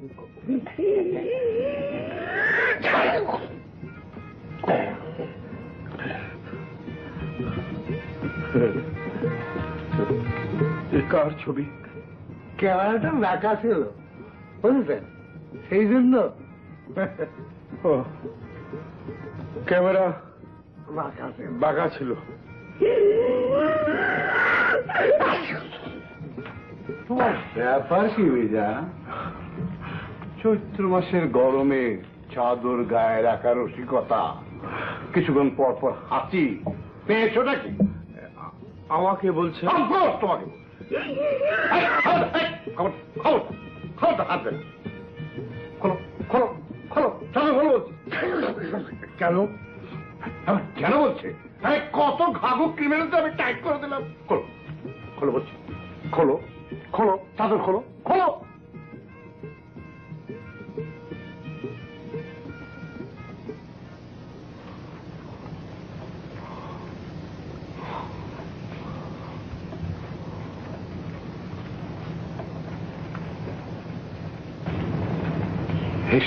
কার ছবি? ক্যামেরাটা বাঁকা ছিল বুঝলেন, সেই জন্য। ক্যামেরা বাঁকা ছিল। তোমার ব্যাপার কি যা? চৈত্র মাসের গরমে চাদর গায়ে রাখার রসিকতা, কিছুক্ষণ পর পর হাসি পেয়েছোটা কি? আমাকে বলছে? তোমাকে কেন কেন বলছে? কত ঘাঘু ক্রিমিনাল আমি টাইট করে দিলাম। খোলো খোলো বলছি, খোলো খোলো চাদর খোলো খোলো।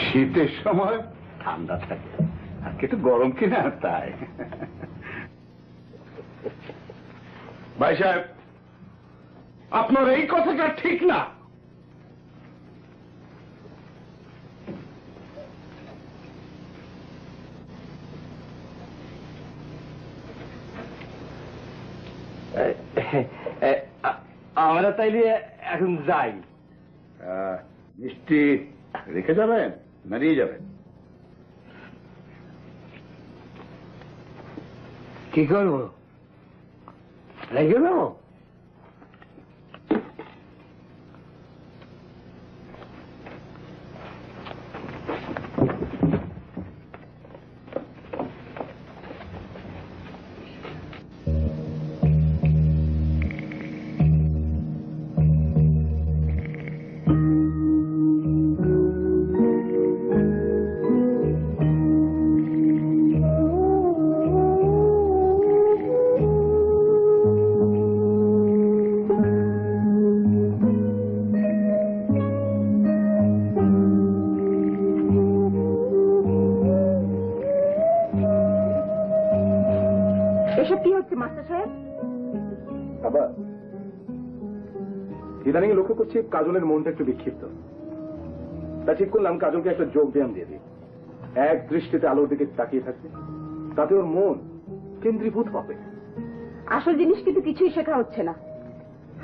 শীতের সময় ঠান্ডা থাকে আর একটু গরম কিনা তাই। ভাই সাহেব, আপনার এই কথাটা ঠিক না। আমরা তাইলে এখন যাই। মিষ্টি রেখে যাবেন না নিয়ে যাবেন? কি করবো, রেখে দেবো? এসব কি হচ্ছে মাস্টার সাহেব? বাবা, ইদানিং লক্ষ্য করছি কাজলের মনটা একটু বিক্ষিপ্ত। তা ঠিক করলাম কাজলকে একটা যোগ ব্যায়াম দিয়ে দিই। এক দৃষ্টিতে আলোর দিকে তাকিয়ে থাকবে, তাতে ওর মন কেন্দ্রীভূত হবে। আসল জিনিস কিন্তু কিছুই শেখা হচ্ছে না।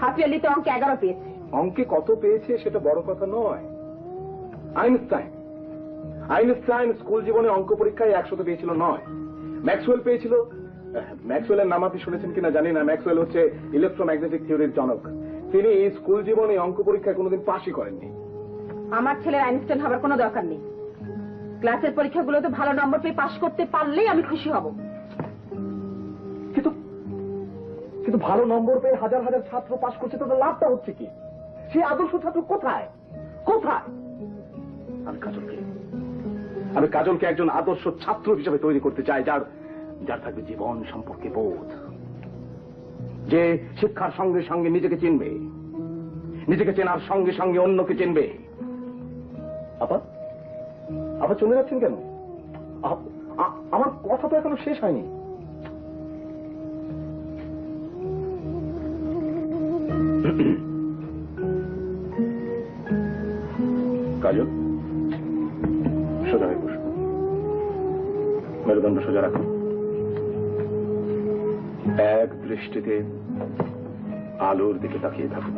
হাফ ইয়ারলি তো অঙ্কে 11 পেয়েছে। অঙ্কে কত পেয়েছে সেটা বড় কথা নয়। আইনস্টাইন স্কুল জীবনে অঙ্ক পরীক্ষায় 100 পেয়েছিল নয়। ম্যাক্সওয়েল পেয়েছিল। ম্যাক্সওয়েলের নাম আপনি শুনেছেন কিনা জানি না। ম্যাক্সওয়েল হচ্ছে ইলেকট্রোম্যাগনেটিক থিওরির জনক। তিনি স্কুল জীবনে অঙ্ক পরীক্ষায় কোনোদিন পাশই করেননি। আমার ছেলের আইনস্টাইন হবার কোনো দরকার নেই। ক্লাসের পরীক্ষাগুলোতে ভালো নম্বর পেয়ে পাশ করতে পারলেই আমি খুশি হব। কিন্তু কিন্তু ভালো নম্বর পেয়ে হাজার হাজার ছাত্র পাশ করছে, তাদের লাভটা হচ্ছে কি? সে আদর্শ ছাত্র কোথায় কোথায়? আমি কাজলকে একজন আদর্শ ছাত্র হিসেবে তৈরি করতে চাই, যার যার থাকবে জীবন সম্পর্কে বোধ, যে শিক্ষার সঙ্গে সঙ্গে নিজেকে চিনবে, নিজেকে চেনার সঙ্গে সঙ্গে অন্যকে চিনবে। আপা আবার চলে যাচ্ছেন কেন? আমার কথা তো এখনো শেষ হয়নি। কাজল, সোজা হয়ে বসো, মেরুদণ্ড সোজা রাখো, এক দৃষ্টিতে আলোর দিকে তাকিয়ে থাকো।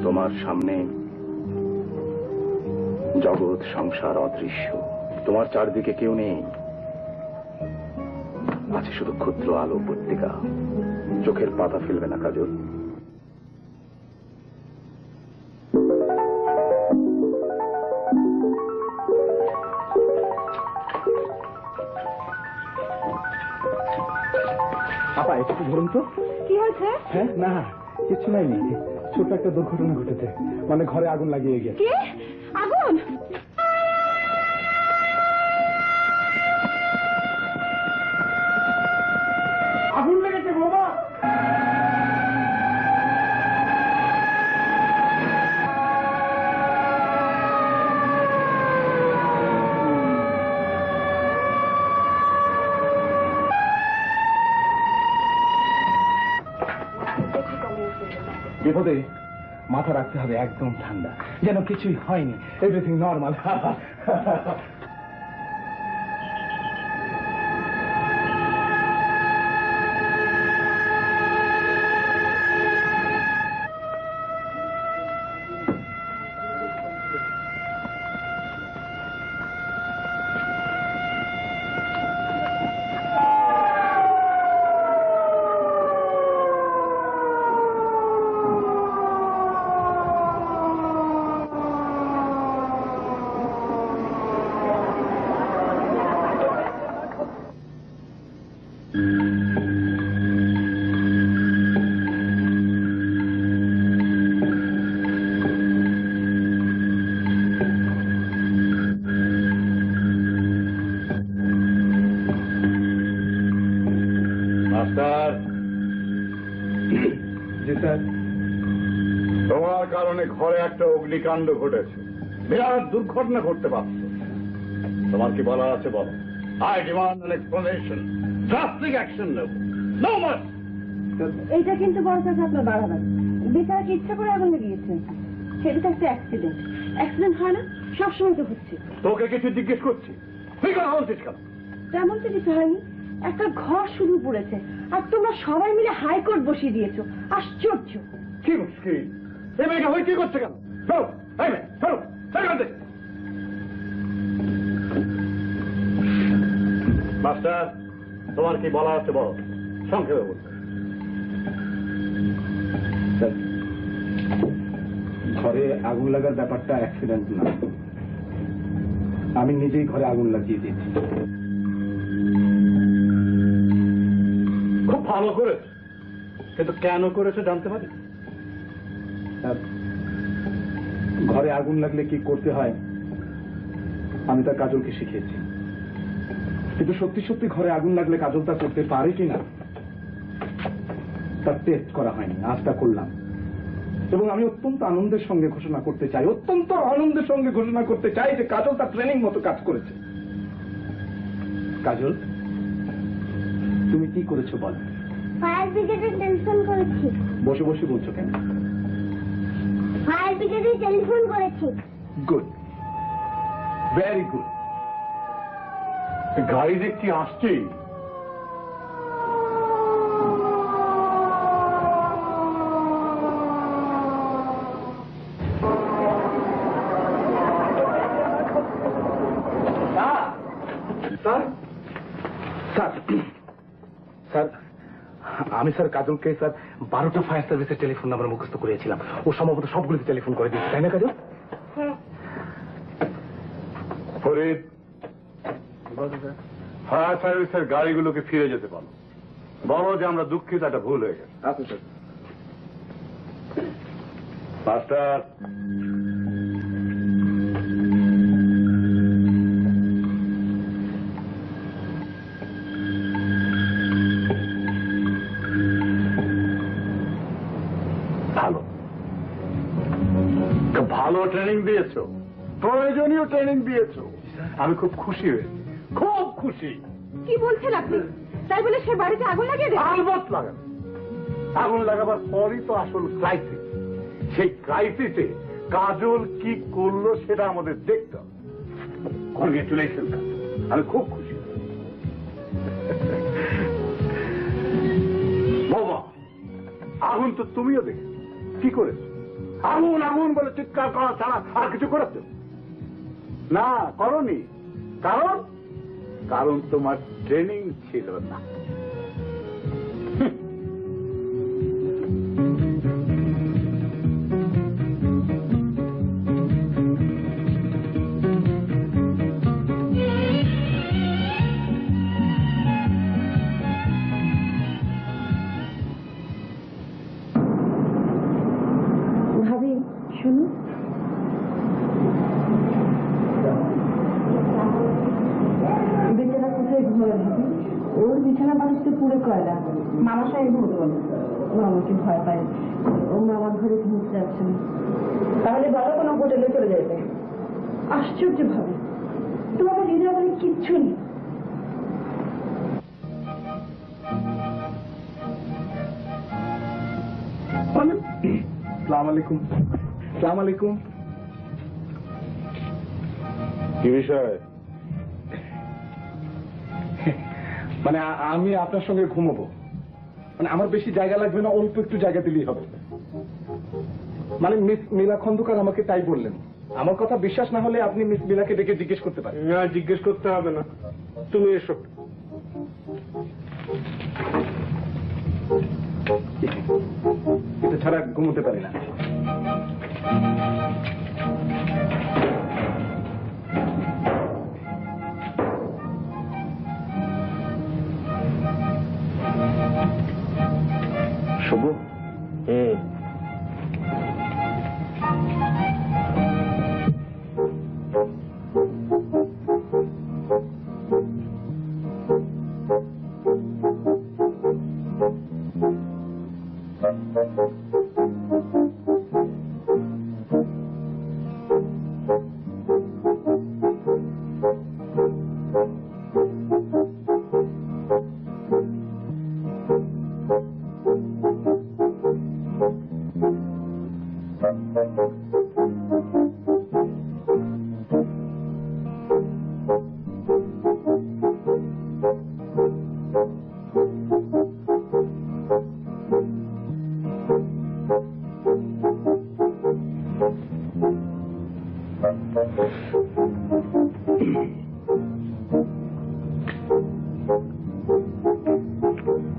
তোমার সামনে জগৎ সংসার অদৃশ্য, তোমার চারদিকে কেউ নেই, আছে শুধু ক্ষুদ্র আলো পত্রিকা। চোখের পাতা ফেলবে না কাজল। আপা একটু ধরুন তো। কি হয়েছে? হ্যাঁ, না কিছু নাইনি, ছোট্ট একটা দুর্ঘটনা ঘটেছে, মানে ঘরে আগুন লাগিয়ে গেছে। কি আগুন? আগুন লেগেছে বাবা। বিপদে মাথা রাখতে হবে একদম ঠান্ডা, যেন কিছুই হয়নি, এভরিথিং নর্মাল। মাস্টার, জি স্যার। তোমার কারণে ঘরে একটা অগ্নিকাণ্ড ঘটেছে, বিরাট দুর্ঘটনা ঘটতে পারত। তোমার কি বলার আছে বলো? I demand an explanation, drastic action নেব। নো মার। এইটা কিন্তু বড় কথা আপনার বাড়াবেন। বেচারা কি ইচ্ছা করে আগুন লাগিয়েছেন? সেটা তো একটা অ্যাক্সিডেন্ট। অ্যাক্সিডেন্ট হয় না? সবসময় তো হচ্ছে। তোকে কিছু জিজ্ঞেস করছি, তুই কেন বলছিস কেন? তেমন তো কিছু হয়নি, একটা ঘর শুধু পড়েছে আর তোমরা সবাই মিলে হাইকোর্ট বসিয়ে দিয়েছো। আশ্চর্য। কি মুশকিল, এই মেয়েটা হয়ে কি করছে কেন? চলো, এই মেয়ে, চলো, সেখান থেকে। মাস্টার, তোমার কি বলা আছে বলো, সংক্ষেপে বলতে। ঘরে আগুন লাগার ব্যাপারটা অ্যাক্সিডেন্ট না, আমি নিজেই ঘরে আগুন লাগিয়ে দিয়েছি। খুব ভালো করেছে, কিন্তু কেন করেছে জানতে পারি? ঘরে আগুন লাগলে কি করতে হয় আমি তা কাজলকে শিখিয়েছি, কিন্তু সত্যি সত্যি ঘরে আগুন লাগলে কাজল তা করতে পারে কিনা তার টেস্ট করা হয়নি, আজ তা করলাম। এবং আমি অত্যন্ত আনন্দের সঙ্গে ঘোষণা করতে চাই, অত্যন্ত আনন্দের সঙ্গে ঘোষণা করতে চাই যে কাজল তার ট্রেনিং মতো কাজ করেছে। কাজল, তুমি কি করেছো বল? ফায়ার ব্রিগেডে টেলিফোন করেছি। বসে বসে বলছো কেন? ফায়ার ব্রিগেডে টেলিফোন করেছি। Good, very good. গাড়ি দেখছি আসছে। স্যার, স্যার, স্যার, আমি স্যার কাজলকে স্যার 12টা ফায়ার সার্ভিসের টেলিফোন নাম্বার মুখস্থ করিয়েছিলাম। ও সম্ভবত সবগুলোতে টেলিফোন করে দিয়েছে, তাই না কাজল? ফরিদ, ফায়ার সার্ভিসের গাড়িগুলোকে ফিরে যেতে পারো, বলো যে আমরা দুঃখিত, একটা ভুল হয়ে গেছে। আচ্ছা স্যার। মাস্টার, ভালো, খুব ভালো ট্রেনিং দিয়েছো, প্রয়োজনীয় ট্রেনিং দিয়েছো। আমি খুব খুশি হয়েছি, খুব খুশি। কি বলছেন আপনি? তাই বলে সে বাড়িতে আগুন লাগিয়ে দেবে? আলবত লাগানো, আগুন লাগাবার পরই তো আসল ক্রাইসিস। সেই ক্রাইসিসে কাজল কি করলো সেটা আমাদের দেখতে হবে। কনগ্রেচুলেশন, আমি খুব খুশি। বাবা, আগুন তো তুমিও দেখে কি করে আগুন আগুন বলে চিৎকার করা ছাড়া আর কিছু করেছ না? করনি। কারণ কারণ তোমার ট্রেনিং ছিল না। ভাবি শুনুন, বেচারা কোথায় ঘুমাবে ভাবি? ওর বিছানা বালিশ তো পুরো কয়লা। মামা সাহেব বলবেন ও আমাকে ভয় পায়, ও মামার ঘরে ঘুমতে যাচ্ছে না। তাহলে বলো কোনো হোটেলে চলে যাবে। আশ্চর্য ভাবে, তোমাদের হৃদয় বলে কিচ্ছু নেই। সালাম আলাইকুম। সালাম আলাইকুম। কি বিষয়? মানে আমি আপনার সঙ্গে ঘুমাবো, মানে আমার বেশি জায়গা লাগবে না, অল্প একটু জায়গা দিলেই হবে। মানে মিস মিলা খন্দকার আমাকে তাই বললেন। আমার কথা বিশ্বাস না হলে আপনি মিস মিলাকে ডেকে জিজ্ঞেস করতে পারেন। না, জিজ্ঞেস করতে হবে না, তুমি এসো। এটা ছাড়া ঘুমোতে পারি না। শুভ,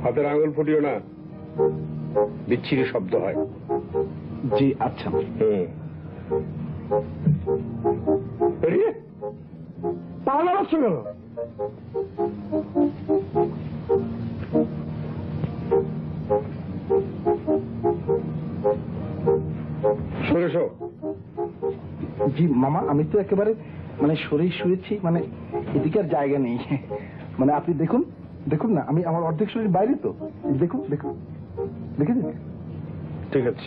হাতের আঙুল ফুটিও না, বিচ্ছিরি শব্দ হয়। জি আচ্ছা। পাওয়া যাচ্ছে কেন? সরেছ। জি মামা, আমি তো একেবারে মানে সরে শুয়েছি, মানে এদিকে আর জায়গা নেই। মানে আপনি দেখুন, দেখুন না, আমি আমার অর্ধেক শরীর বাইরে তো, দেখুন দেখুন, দেখেছেন? ঠিক আছে।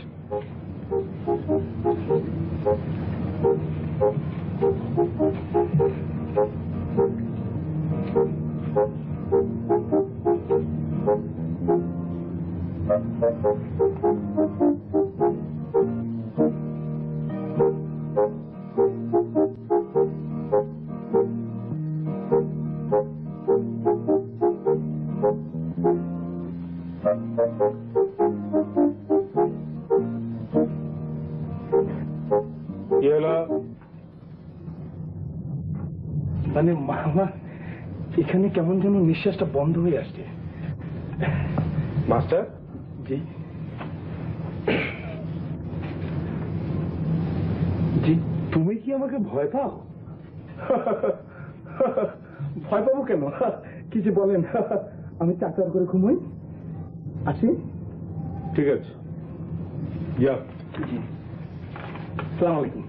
মানে মামা, এখানে কেমন যেন নিঃশ্বাসটা বন্ধ হয়ে আসছে। মাস্টার। জি জি। তুমি কি আমাকে ভয় পাও? ভয় পাবো কেন? কি যে বলেন, আমি চাচার করে ঘুমোই। আসি। ঠিক আছে, যা। সালাম আলাইকুম।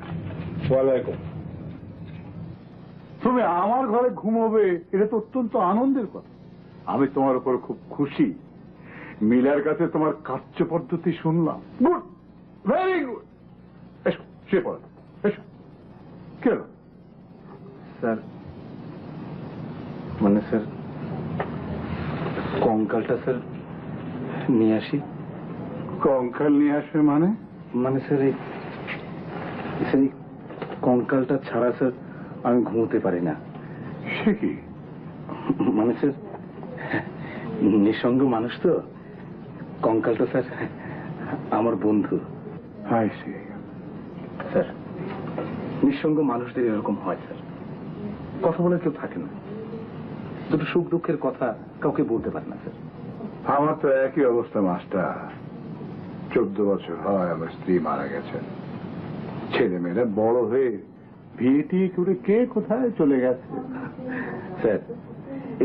ওয়ালাইকুম। তুমি আমার ঘরে ঘুমোবে, এটা তো অত্যন্ত আনন্দের কথা। আমি তোমার উপর খুব খুশি। মিলার কাছে তোমার কার্য পদ্ধতি শুনলাম। Good, very good. এসো, শুয়ে পড়ো। এসো। কি হলো? স্যার, মানে স্যার, কঙ্কালটা স্যার নিয়ে আসি। কঙ্কাল নিয়ে আসবে মানে? মানে স্যার, এই কঙ্কালটা ছাড়া স্যার আমি ঘুমোতে পারি না। সে কি? মানে স্যার, নিঃসঙ্গ মানুষ তো, কঙ্কালটা স্যার আমার বন্ধু। হাই সে। স্যার, নিঃসঙ্গ মানুষদের এরকম হয় স্যার, কথা বলে কেউ থাকে না, দুটো সুখ দুঃখের কথা কাউকে বলতে পারে না স্যার। আমার তো একই অবস্থা মাস্টার। 14 বছর হয় আমার স্ত্রী মারা গেছেন। ছেলে মেয়েরা বড় হয়ে বিয়ে টিয়ে করে কে কোথায় চলে গেছে। স্যার,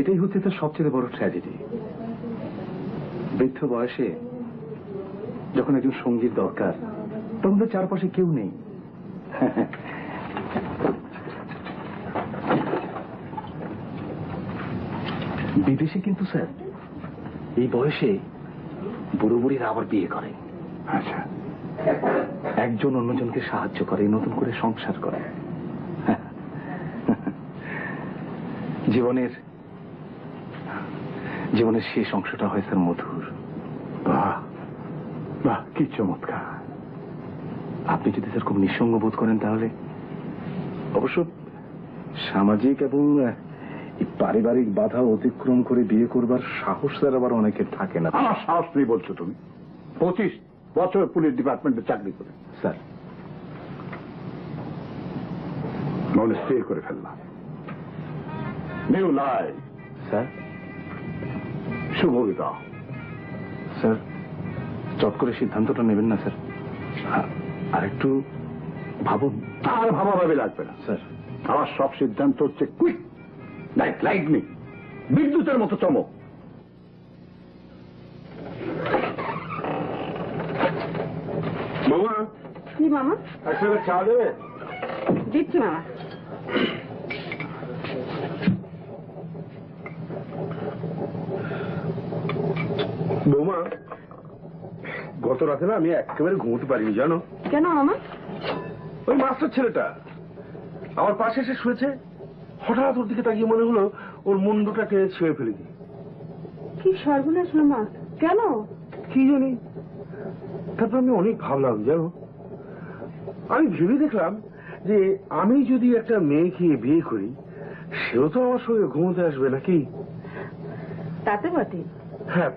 এটাই হচ্ছে তো সবচেয়ে বড় ট্র্যাজেডি। বৃদ্ধ বয়সে যখন একজন সঙ্গীর দরকার, তখন তো চারপাশে কেউ নেই। বিদেশে কিন্তু স্যার এই বয়সে বুড়ো বুড়িরা আবার বিয়ে করে। আচ্ছা, একজন অন্যজনকে সাহায্য করে, নতুন করে সংসার করে। জীবনের শেষ অংশটা হয় স্যার মধুর। বাহ বাহ, কি চমৎকার। আপনি যদি স্যার খুব নিঃসঙ্গ বোধ করেন, তাহলে অবশ্য সামাজিক এবং পারিবারিক বাধা অতিক্রম করে বিয়ে করবার সাহস স্যার আবার অনেকের থাকে না। আমার সাহস নেই বলছো তুমি? 25 বছর পুলিশ ডিপার্টমেন্টে চাকরি করে স্যার, মনে স্থির করে ফেললাম, নিউ লাইফ। স্যার, শুভ বিবাহ। স্যার, চট করে সিদ্ধান্তটা নেবেন না স্যার, আর একটু ভাবুন। আর ভাবাভাবি লাগবে না স্যার, আমার সব সিদ্ধান্ত হচ্ছে কুইক, লাইক লাইটনিং, বিদ্যুতের মতো চমক। বাবা, কি মামা? একসাথে চা দেবে? দিচ্ছি মামা। বৌমা, গত রাতে না আমি একেবারে ঘুমোতে পারিনি, জানো? কেন মামা? ওই মাস্টার ছেলেটা আমার পাশে এসে শুয়েছে, হঠাৎ ওর দিকে তাকিয়ে মনে হলো ওর মুন্ডুটাকে ছুঁয়ে ফেলে দিই। কি সর্বনাশ মামা, কেন? কি জানি। তারপর আমি অনেক ভাবলাম, জানো, আমি ভেবে দেখলাম যে আমি যদি একটা মেয়েকে বিয়ে করি, সেও তো আমার সঙ্গে ঘুমোতে আসবে নাকি। তাতে বটে। হ্যাঁ,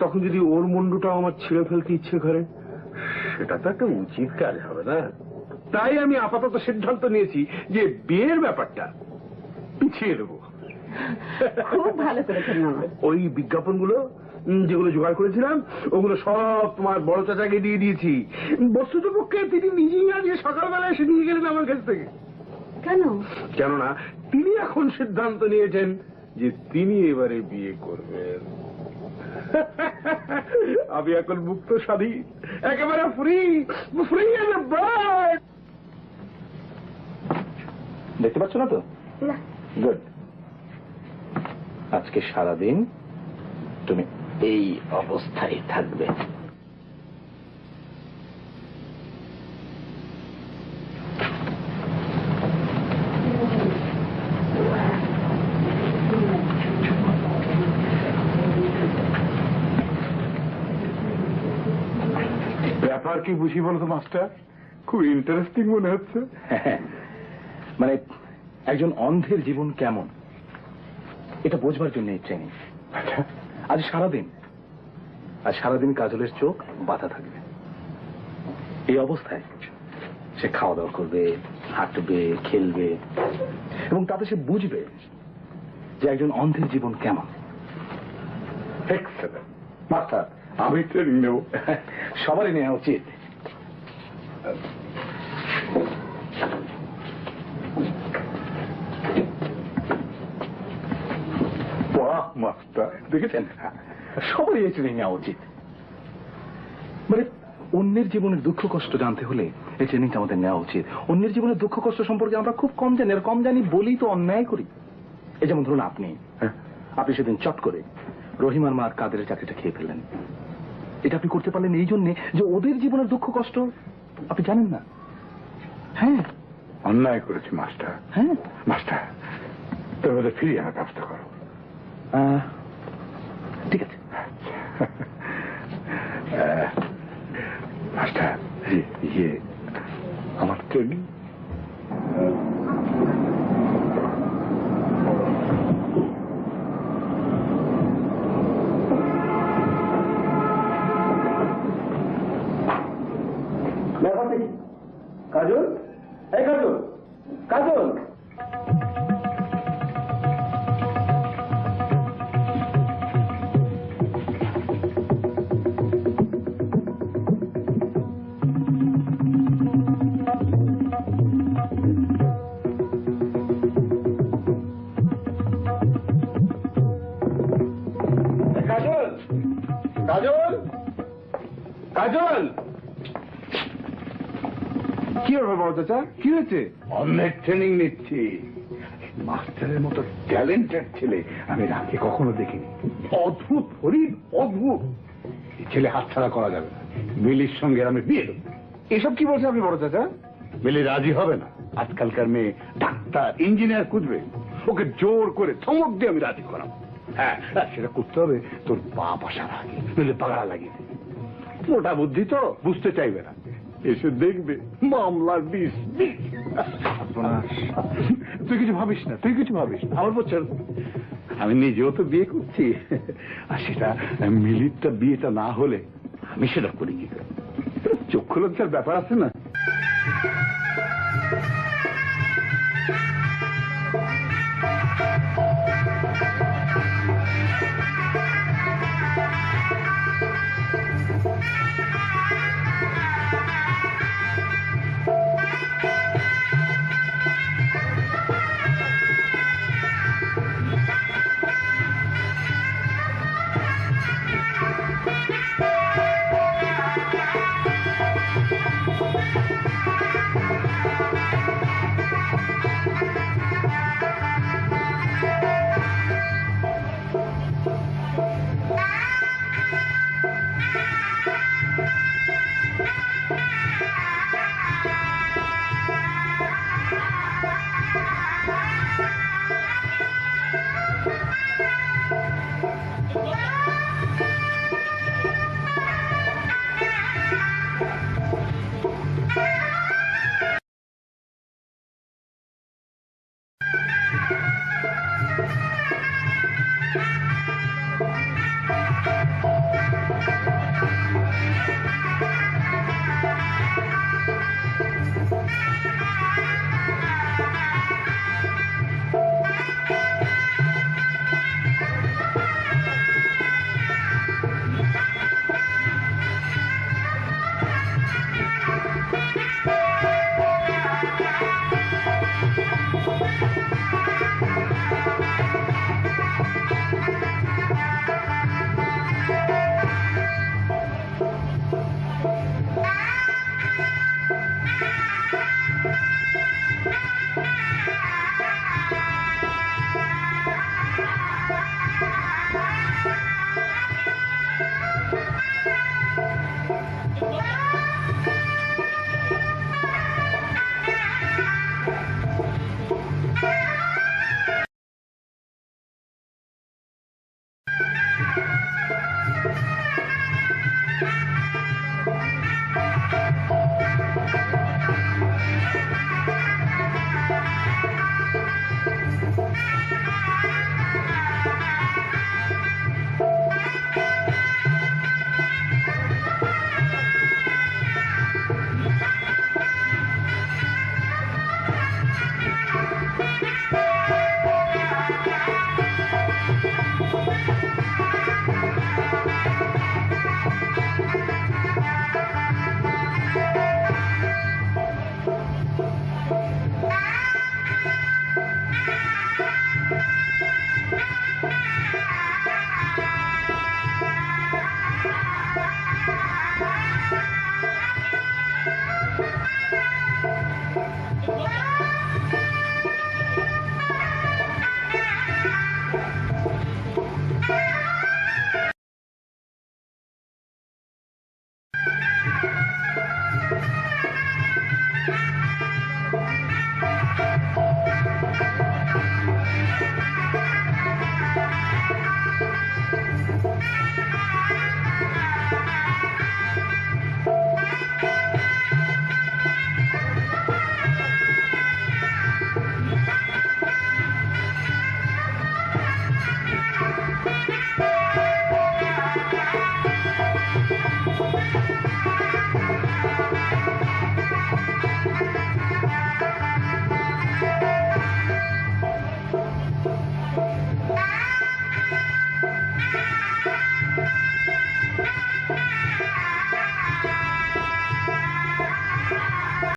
তখন যদি ওর মুন্ডুটাও আমার ছিঁড়ে ফেলতে ইচ্ছে করে, সেটা তো একটা উচিত কাজ হবে না। তাই আমি আপাতত সিদ্ধান্ত নিয়েছি যে বিয়ের ব্যাপারটা পিছিয়ে দেবো। খুব ভালো করেছেন মামা। ওই বিজ্ঞাপনগুলো যেগুলো জোগাড় করেছিলাম, ওগুলো সব তোমার বড় চাচাকে দিয়ে দিয়েছি। বস্তুত পক্ষে তিনি নিজেই আজকে সকালবেলা এসে নিয়ে গেলেন আমার কাছ থেকে। কেন? কেননা তিনি এখন সিদ্ধান্ত নিয়েছেন যে তিনি এবারে বিয়ে করবেন। আমি এখন মুক্ত স্বাধীন, একেবারে free, free as a bird. দেখতে পাচ্ছ না তো? গুড। আজকে সারাদিন তুমি এই অবস্থায় থাকবে। ব্যাপার কি বুঝি বলতো মাস্টার? খুব ইন্টারেস্টিং মনে হচ্ছে। মানে একজন অন্ধের জীবন কেমন, এটা বোঝবার জন্য এই ট্রেনিং। আজ সারাদিন কাজলের চোখ বাধা থাকবে। এই অবস্থায় সে খাওয়া দাওয়া করবে, হাঁটবে, খেলবে, এবং তাতে সে বুঝবে যে একজন অন্ধের জীবন কেমন। এক্সেলেন্ট মাস্টার, আমি ট্রেনিং নেব। সবারই নেওয়া উচিত। মাস্টার দেখেছেন, সবারই এই ট্রেনিং নেওয়া উচিত। মানে অন্যের জীবনের দুঃখ কষ্ট জানতে হলে এই ট্রেনিংটা আমাদের নেওয়া উচিত। অন্যের জীবনের দুঃখ কষ্ট সম্পর্কে আমরা খুব কম জানি, আর কম জানি বলেই তো অন্যায় করি। এই যেমন ধরুন আপনি সেদিন চট করে রহিমার মার কাদের চাকরিটা খেয়ে ফেললেন। এটা আপনি করতে পারলেন এই জন্যে যে ওদের জীবনের দুঃখ কষ্ট আপনি জানেন না। হ্যাঁ, অন্যায় করেছি মাস্টার। হ্যাঁ মাস্টার, তুমি ওদের ফিরিয়ে আনার ব্যবস্থা করো। ঠিক আছে। মাস্টার, ইয়ে আমার ট্রেনিং কাজল, এই কাজল, কাজল। কাজল, কাজল, কাজল। কি হবে বড় চাচা, কি হয়েছে? অনেক ট্রেনিং নিচ্ছি। মাস্টারের মতো ট্যালেন্টেড ছেলে আমি রাগে কখনো দেখিনি। অদ্ভুত ফরিদ, অদ্ভুত। এই ছেলে হাতছাড়া করা যাবে না। মিলির সঙ্গে আমি বিয়ে দেবো। এসব কি বলছে আপনি বড় চাচা? মিলি রাজি হবে না। আজকালকার মেয়ে ডাক্তার, ইঞ্জিনিয়ার খুঁজবে। ওকে জোর করে ধমক দিয়ে আমি রাজি করাবো। হ্যাঁ, সেটা করতে হবে তোর বাপ আসার আগে, নইলে পাগড়া লাগিয়ে দেবে। মোটা বুদ্ধি তো, বুঝতে চাইবে না। এসে দেখবে মামলার বিষ। তুই কিছু ভাবিস না, তুই কিছু ভাবিস না। আমার বছর আমি নিজেও তো বিয়ে করছি, আর সেটা মিলিরটা বিয়েটা না হলে আমি সেটা করি কি করে? চক্ষু লজ্জার ব্যাপার আছে না।